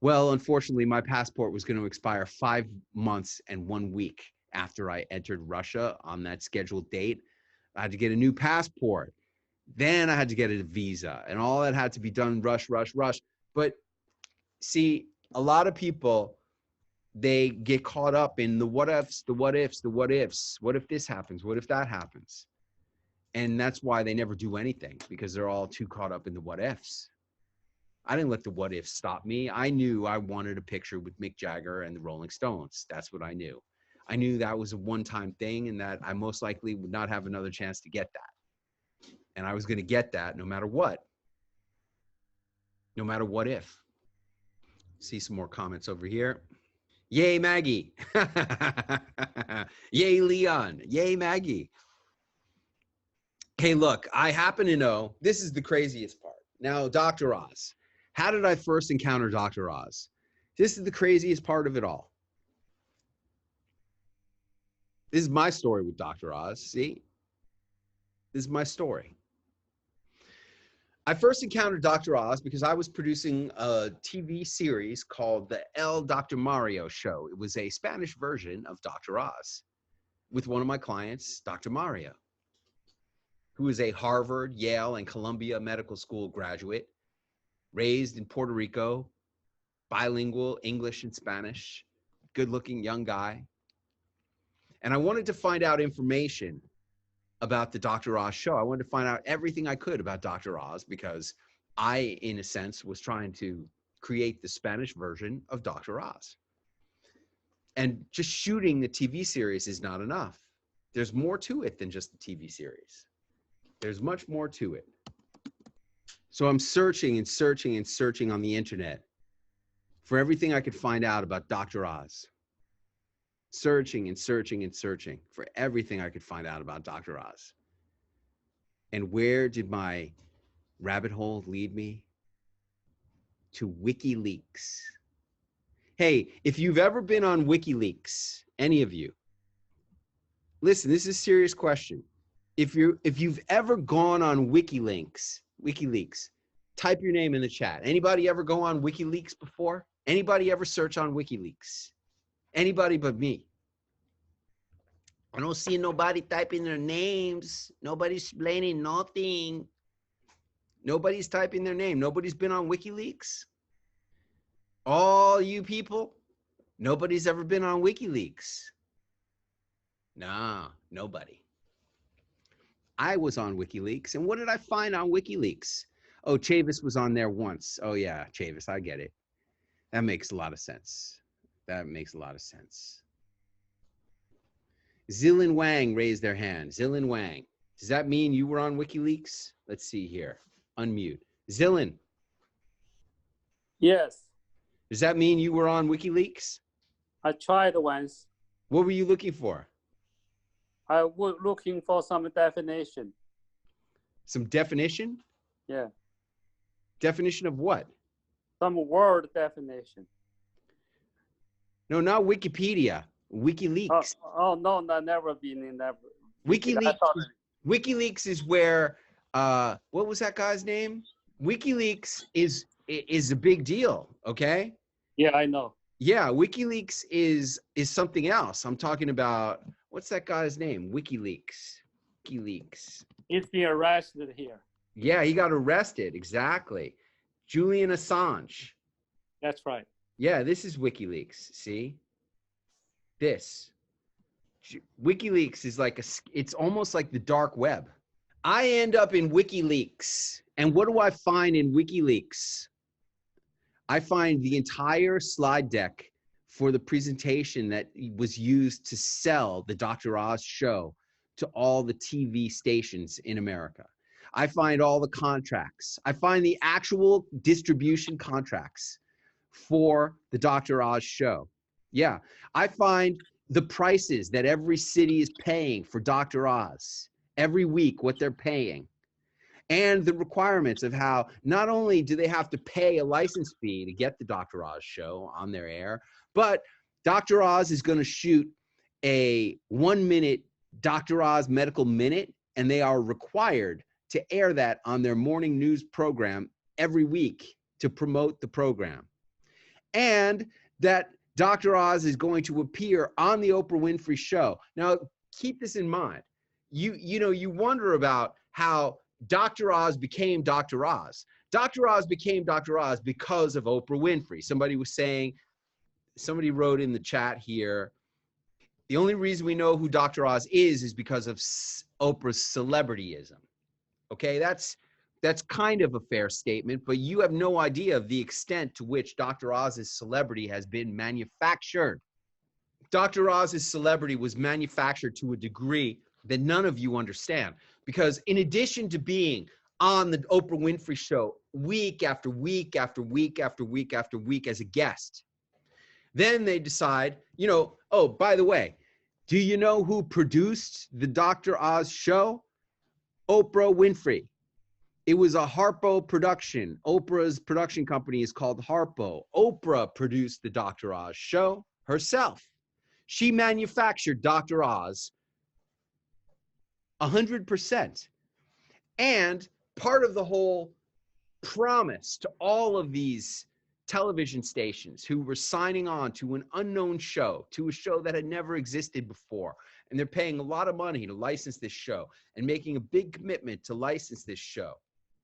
Well, unfortunately, my passport was going to expire 5 months and 1 week after I entered Russia on that scheduled date. I had to get a new passport. Then I had to get a visa, and all that had to be done rush. But see, a lot of people, they get caught up in the what ifs. What if this happens? What if that happens? And that's why they never do anything, because they're all too caught up in the what ifs. I didn't let the what ifs stop me. I knew I wanted a picture with Mick Jagger and the Rolling Stones. That's what I knew. I knew that was a one-time thing and that I most likely would not have another chance to get that. And I was going to get that no matter what. No matter what if. See some more comments over here. Yay, Maggie. Yay, Leon. Yay, Maggie. Hey, look, I happen to know, this is the craziest part. Now, Dr. Oz. How did I first encounter Dr. Oz? This is the craziest part of it all. This is my story with Dr. Oz. See? This is my story. I first encountered Dr. Oz because I was producing a TV series called the El Dr. Mario Show. It was a Spanish version of Dr. Oz with one of my clients, Dr. Mario, who is a Harvard, Yale, and Columbia Medical School graduate, raised in Puerto Rico, bilingual, English and Spanish, good-looking young guy. And I wanted to find out information about the Dr. Oz show. I wanted to find out everything I could about Dr. Oz because I, in a sense, was trying to create the Spanish version of Dr. Oz. And just shooting the TV series is not enough. There's more to it than just the TV series. There's much more to it. So I'm searching and searching and searching on the internet for everything I could find out about Dr. Oz. Searching and searching and searching for everything I could find out about Dr. Oz. And where did my rabbit hole lead me? To WikiLeaks. Hey, if you've ever been on WikiLeaks, any of you, listen, this is a serious question. If you've ever gone on WikiLeaks, type your name in the chat. Anybody ever go on WikiLeaks before? Anybody ever search on WikiLeaks? Anybody but me. I don't see nobody typing their names. Nobody's explaining nothing. Nobody's typing their name. Nobody's been on WikiLeaks. All you people, nobody's ever been on WikiLeaks. Nah, nobody. I was on WikiLeaks, and what did I find on WikiLeaks? Oh, Chavis was on there once. Oh yeah, Chavis, I get it. That makes a lot of sense. That makes a lot of sense. Zilin Wang raised their hand. Zilin Wang. Does that mean you were on WikiLeaks? Let's see here. Unmute. Zilin. Yes. Does that mean you were on WikiLeaks? I tried once. What were you looking for? I was looking for some definition. Some definition? Yeah. Definition of what? Some word definition. No, not Wikipedia. WikiLeaks. No, never been in that. WikiLeaks is where what was that guy's name? WikiLeaks is a big deal, okay? Yeah, I know. Yeah, WikiLeaks is something else. I'm talking about, what's that guy's name? WikiLeaks. He's been arrested here. Yeah, he got arrested, exactly. Julian Assange. That's right. Yeah, this is WikiLeaks, see? This. WikiLeaks is like it's almost like the dark web. I end up in WikiLeaks, and what do I find in WikiLeaks? I find the entire slide deck for the presentation that was used to sell the Dr. Oz show to all the TV stations in America. I find all the contracts. I find the actual distribution contracts for the Dr. Oz show. Yeah, I find the prices that every city is paying for Dr. Oz every week, what they're paying, and the requirements of how not only do they have to pay a license fee to get the Dr. Oz show on their air, but Dr. Oz is going to shoot a 1-minute Dr. Oz Medical Minute, and they are required to air that on their morning news program every week to promote the program. And that Dr. Oz is going to appear on the Oprah Winfrey Show. Now, keep this in mind. You wonder about how Dr. Oz became Dr. Oz. Dr. Oz became Dr. Oz because of Oprah Winfrey. Somebody wrote in the chat here, the only reason we know who Dr. Oz is because of Oprah's celebrityism. Okay, that's kind of a fair statement, but you have no idea of the extent to which Dr. Oz's celebrity has been manufactured. Dr. Oz's celebrity was manufactured to a degree that none of you understand, because in addition to being on the Oprah Winfrey Show week after week after week after week after week as a guest, then they decide, oh, by the way, do you know who produced the Dr. Oz show? Oprah Winfrey. It was a Harpo production. Oprah's production company is called Harpo. Oprah produced the Dr. Oz show herself. She manufactured Dr. Oz 100%. And part of the whole promise to all of these television stations who were signing on to an unknown show, to a show that had never existed before, and they're paying a lot of money to license this show and making a big commitment to license this show.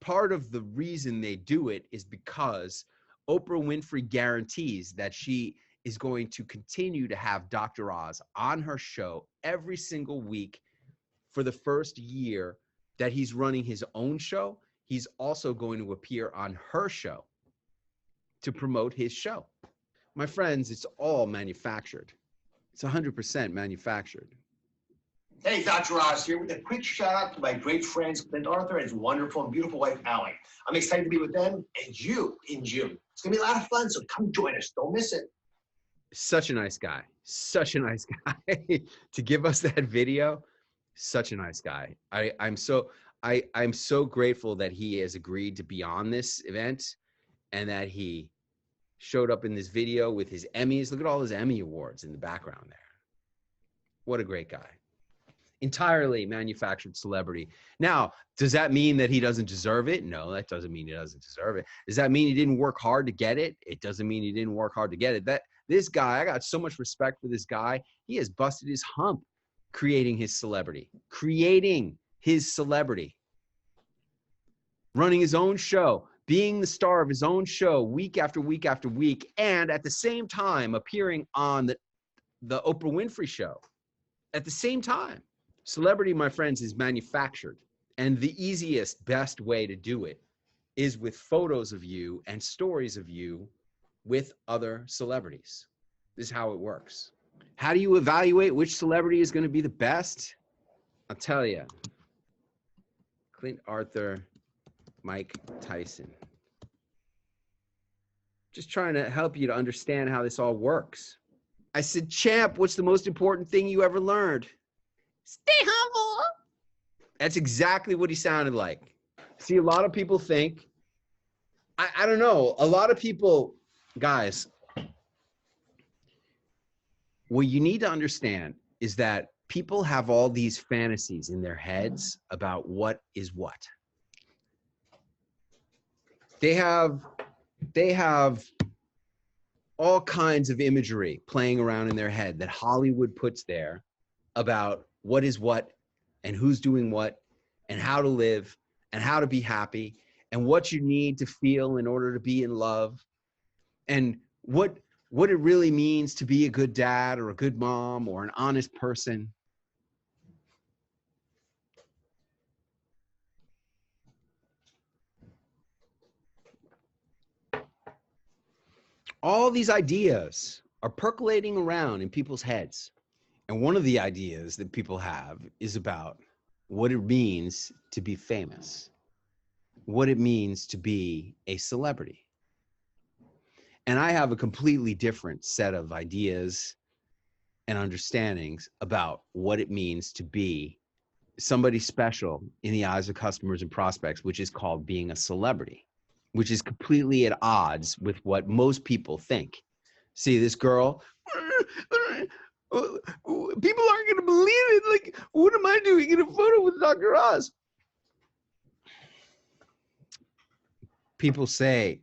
Part of the reason they do it is because Oprah Winfrey guarantees that she is going to continue to have Dr. Oz on her show every single week for the first year that he's running his own show. He's also going to appear on her show to promote his show. My friends, it's all manufactured. It's 100% manufactured. Hey, Dr. Oz here with a quick shout out to my great friends, Clint Arthur and his wonderful and beautiful wife, Allie. I'm excited to be with them and you in June. It's going to be a lot of fun, so come join us. Don't miss it. Such a nice guy. Such a nice guy. To give us that video, such a nice guy. I'm so grateful that he has agreed to be on this event and that he showed up in this video with his Emmys. Look at all his Emmy awards in the background there. What a great guy. Entirely manufactured celebrity. Now, does that mean that he doesn't deserve it? No, that doesn't mean he doesn't deserve it. Does that mean he didn't work hard to get it? It doesn't mean he didn't work hard to get it. This guy, I got so much respect for this guy. He has busted his hump creating his celebrity, running his own show, being the star of his own show week after week after week, and at the same time appearing on the Oprah Winfrey Show. At the same time, celebrity, my friends, is manufactured. And the easiest, best way to do it is with photos of you and stories of you with other celebrities. This is how it works. How do you evaluate which celebrity is going to be the best? I'll tell you. Clint Arthur, Mike Tyson. Just trying to help you to understand how this all works. I said, champ, what's the most important thing you ever learned? Stay humble. That's exactly what he sounded like. See, a lot of people think, I don't know, a lot of people, guys, what you need to understand is that people have all these fantasies in their heads about what is what. They have all kinds of imagery playing around in their head that Hollywood puts there about what is what and who's doing what and how to live and how to be happy and what you need to feel in order to be in love and what it really means to be a good dad or a good mom or an honest person. All these ideas are percolating around in people's heads. And one of the ideas that people have is about what it means to be famous, what it means to be a celebrity. And I have a completely different set of ideas and understandings about what it means to be somebody special in the eyes of customers and prospects, which is called being a celebrity, which is completely at odds with what most people think. See, this girl, people aren't going to believe it. Like, what am I doing in a photo with Dr. Oz? People say,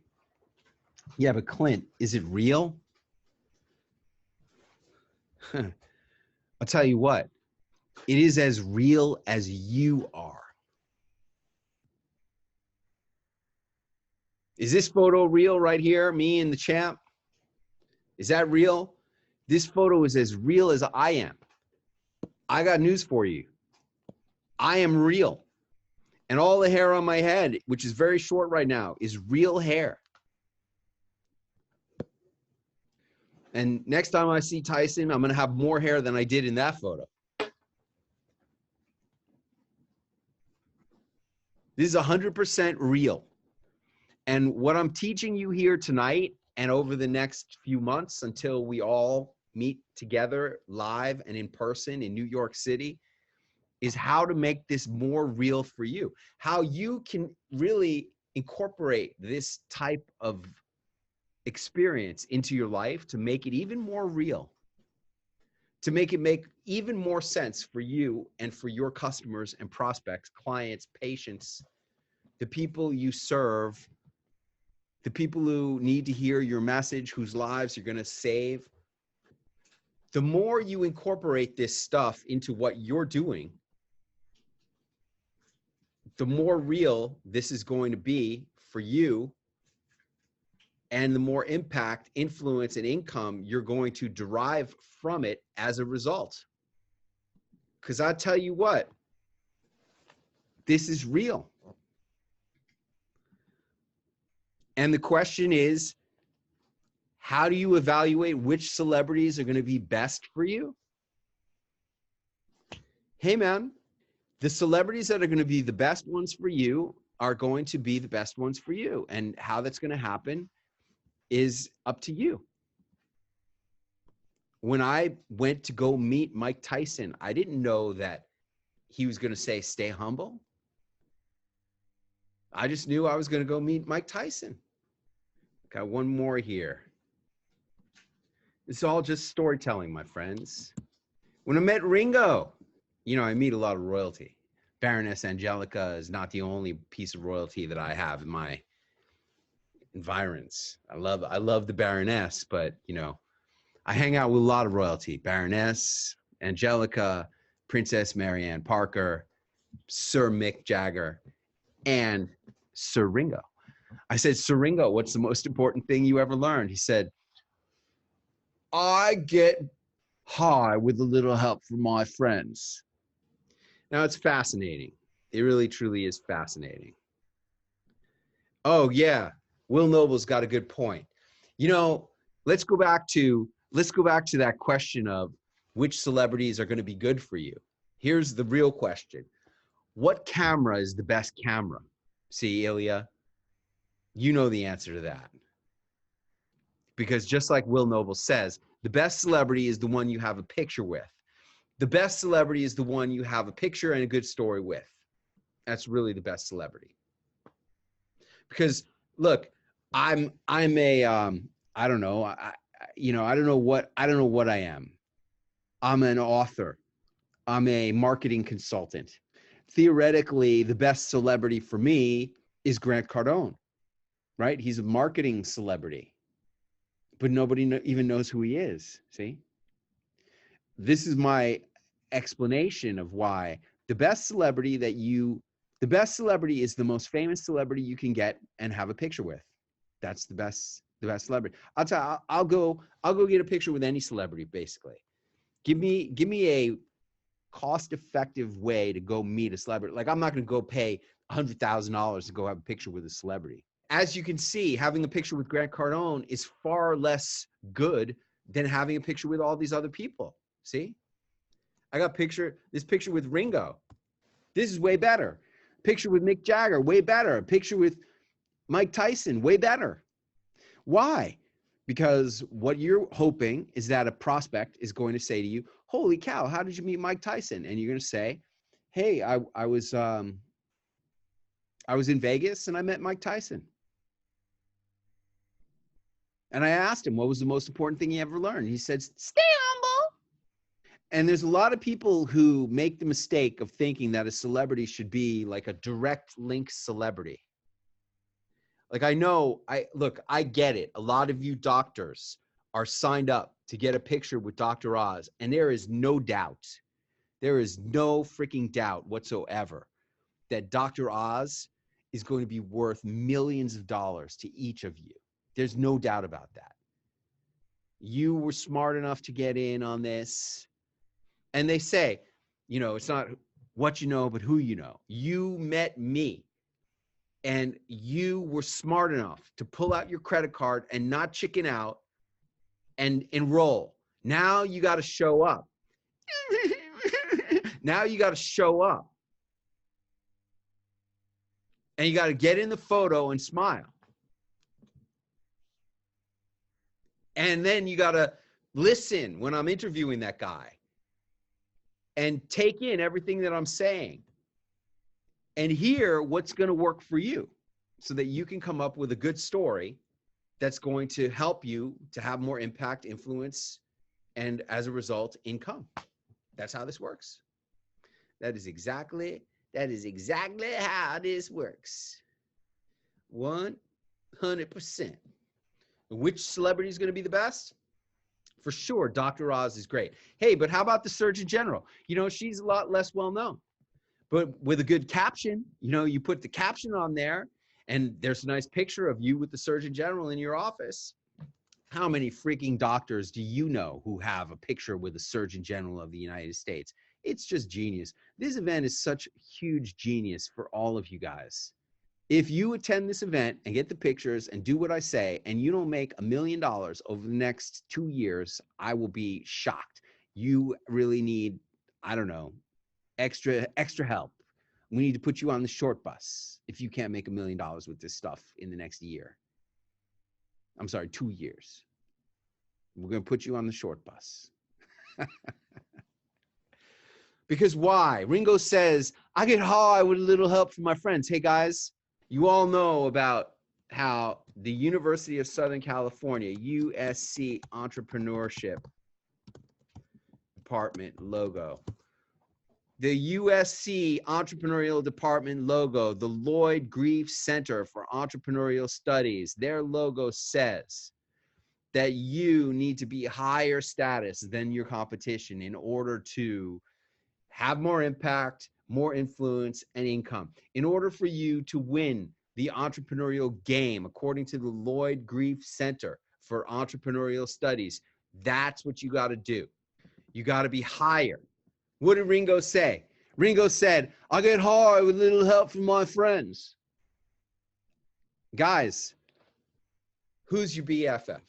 yeah, but Clint, is it real? I'll tell you what, it is as real as you are. Is this photo real right here? Me and the champ? Is that real? This photo is as real as I am. I got news for you. I am real. And all the hair on my head, which is very short right now, is real hair. And next time I see Tyson, I'm going to have more hair than I did in that photo. This is 100% real. And what I'm teaching you here tonight and over the next few months until we all meet together live and in person in New York City is how to make this more real for you. How you can really incorporate this type of experience into your life to make it even more real, to make it make even more sense for you and for your customers and prospects, clients, patients, the people you serve, the people who need to hear your message, whose lives you're going to save. The more you incorporate this stuff into what you're doing, the more real this is going to be for you, and the more impact, influence, and income you're going to derive from it as a result. Because I tell you what, this is real. And the question is, how do you evaluate which celebrities are going to be best for you? Hey, man, the celebrities that are going to be the best ones for you are going to be the best ones for you. And how that's going to happen is up to you. When I went to go meet Mike Tyson, I didn't know that he was going to say, stay humble. I just knew I was going to go meet Mike Tyson. Got one more here. It's all just storytelling, my friends. When I met Ringo, you know, I meet a lot of royalty. Baroness Angelica is not the only piece of royalty that I have in my environs. I love the Baroness, but you know, I hang out with a lot of royalty. Baroness, Angelica, Princess Marianne Parker, Sir Mick Jagger, and Sir Ringo. I said, Sir Ringo, what's the most important thing you ever learned? He said, I get high with a little help from my friends. Now, it's fascinating. It really, truly is fascinating. Oh, yeah. Will Noble's got a good point. You know, let's go back to that question of which celebrities are going to be good for you. Here's the real question. What camera is the best camera? See, Ilya, you know the answer to that. Because just like Will Noble says, the best celebrity is the one you have a picture with. The best celebrity is the one you have a picture and a good story with. That's really the best celebrity. Because look, I'm a I don't know, I don't know what I am. I'm an author. I'm a marketing consultant. Theoretically, the best celebrity for me is Grant Cardone, right? He's a marketing celebrity, but nobody even knows who he is. See, this is my explanation of why the best celebrity is the most famous celebrity you can get and have a picture with. That's the best celebrity. I'll tell you, I'll go get a picture with any celebrity, basically. Give me a cost-effective way to go meet a celebrity. Like, I'm not going to go pay $100,000 to go have a picture with a celebrity. As you can see, having a picture with Grant Cardone is far less good than having a picture with all these other people. See? I got this picture with Ringo. This is way better. Picture with Mick Jagger, way better. Picture with Mike Tyson, way better. Why? Because what you're hoping is that a prospect is going to say to you, holy cow, how did you meet Mike Tyson? And you're going to say, hey, I was in Vegas and I met Mike Tyson. And I asked him, what was the most important thing he ever learned? He said, stay humble. And there's a lot of people who make the mistake of thinking that a celebrity should be like a direct link celebrity. Like, I get it. A lot of you doctors are signed up to get a picture with Dr. Oz. And there is no freaking doubt whatsoever that Dr. Oz is going to be worth millions of dollars to each of you. There's no doubt about that. You were smart enough to get in on this. And they say, it's not what you know, but who you know. You met me. And you were smart enough to pull out your credit card and not chicken out and enroll. Now you got to show up. Now you got to show up. And you got to get in the photo and smile. And then you got to listen when I'm interviewing that guy and take in everything that I'm saying and hear what's going to work for you so that you can come up with a good story that's going to help you to have more impact, influence, and as a result, income. That's how this works. That is exactly how this works. 100%. Which celebrity is going to be the best? For sure, Dr. Oz is great. Hey, but how about the Surgeon General? She's a lot less well known. But with a good caption, you put the caption on there and there's a nice picture of you with the Surgeon General in your office. How many freaking doctors do you know who have a picture with the Surgeon General of the United States? It's just genius. This event is such huge genius for all of you guys. If you attend this event and get the pictures and do what I say and you don't make $1 million over the next 2 years, I will be shocked. You really need, extra help. We need to put you on the short bus if you can't make $1 million with this stuff in the next year. I'm sorry, 2 years. We're going to put you on the short bus. Because why? Ringo says, I get high with a little help from my friends. Hey guys, you all know about how the University of Southern California, USC Entrepreneurship Department logo. The USC Entrepreneurial Department logo, the Lloyd Grief Center for Entrepreneurial Studies, their logo says that you need to be higher status than your competition in order to have more impact, more influence, and income. In order for you to win the entrepreneurial game, according to the Lloyd Grief Center for Entrepreneurial Studies, that's what you got to do. You got to be higher. What did Ringo say? Ringo said, I get high with a little help from my friends. Guys, who's your BFF?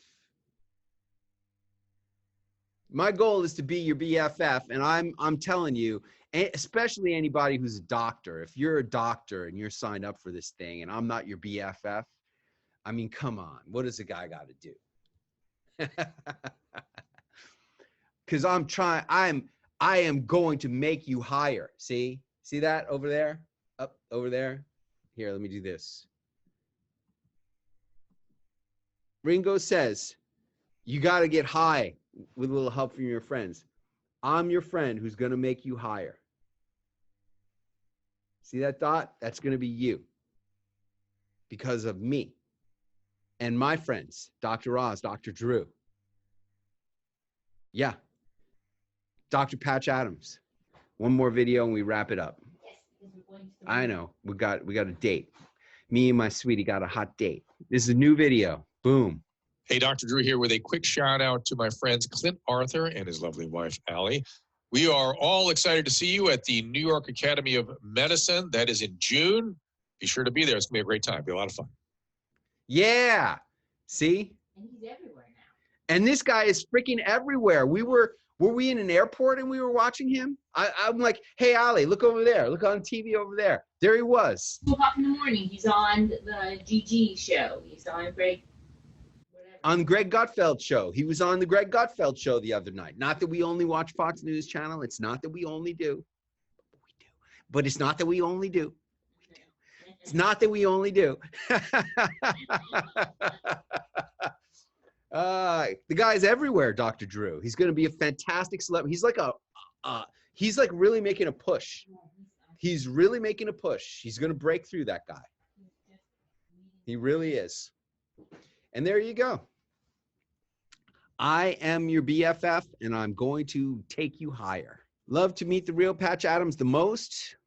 My goal is to be your BFF, and I'm telling you, especially anybody who's a doctor, if you're a doctor and you're signed up for this thing and I'm not your BFF, I mean, come on, what does a guy got to do? Because I am going to make you higher. See that over there? Up over there? Here, let me do this. Ringo says, you got to get high with a little help from your friends. I'm your friend who's going to make you higher. See that dot? That's going to be you because of me and my friends, Dr. Oz, Dr. Drew. Yeah. Dr. Patch Adams. One more video and we wrap it up. I know. We got a date. Me and my sweetie got a hot date. This is a new video. Boom. Hey, Dr. Drew here with a quick shout out to my friends Clint Arthur and his lovely wife, Allie. We are all excited to see you at the New York Academy of Medicine. That is in June. Be sure to be there. It's going to be a great time. It'll be a lot of fun. Yeah. See? And he's everywhere now. And this guy is freaking everywhere. Were we in an airport and we were watching him? I'm like, hey, Ali, look over there. Look on TV over there. There he was. 2 o'clock in the morning, he's on the GG show. He's on Greg. On Greg Gutfeld's show. He was on the Greg Gutfeld show the other night. Not that we only watch Fox News Channel. It's not that we only do. We do. But it's not that we only do. We do. It's not that we only do. The guy's everywhere, Dr. Drew. He's going to be a fantastic celebrity. He's like really making a push. He's really making a push. He's going to break through, that guy. He really is. And there you go. I am your BFF, and I'm going to take you higher. Love to meet the real Patch Adams the most.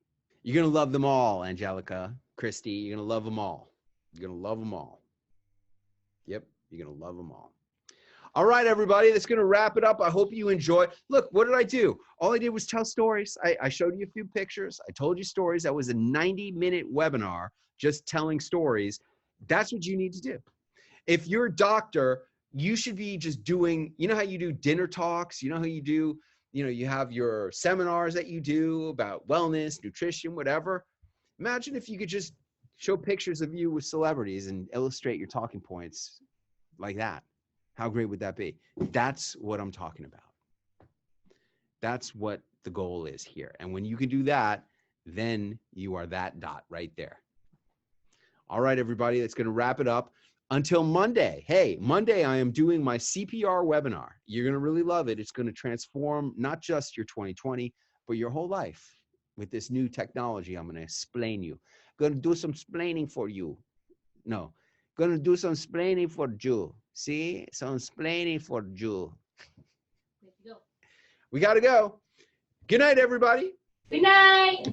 You're going to love them all, Angelica, Christy. You're going to love them all. You're going to love them all. Yep, you're going to love them all. All right, everybody, that's going to wrap it up. I hope you enjoy. Look, what did I do? All I did was tell stories. I showed you a few pictures. I told you stories. That was a 90-minute webinar just telling stories. That's what you need to do. If you're a doctor, you should be just doing, you know how you do dinner talks? You know how you do, you have your seminars that you do about wellness, nutrition, whatever. Imagine if you could just show pictures of you with celebrities and illustrate your talking points like that. How great would that be? That's what I'm talking about. That's what the goal is here. And when you can do that, then you are that dot right there. All right, everybody, that's going to wrap it up. Until Monday. Hey, Monday I am doing my CPR webinar. You're going to really love it. It's going to transform not just your 2020, but your whole life with this new technology. I'm going to explain you. Going to do some explaining for you. No, going to do some explaining for you. See? Some explaining for you. We got to go. Good night, everybody. Good night.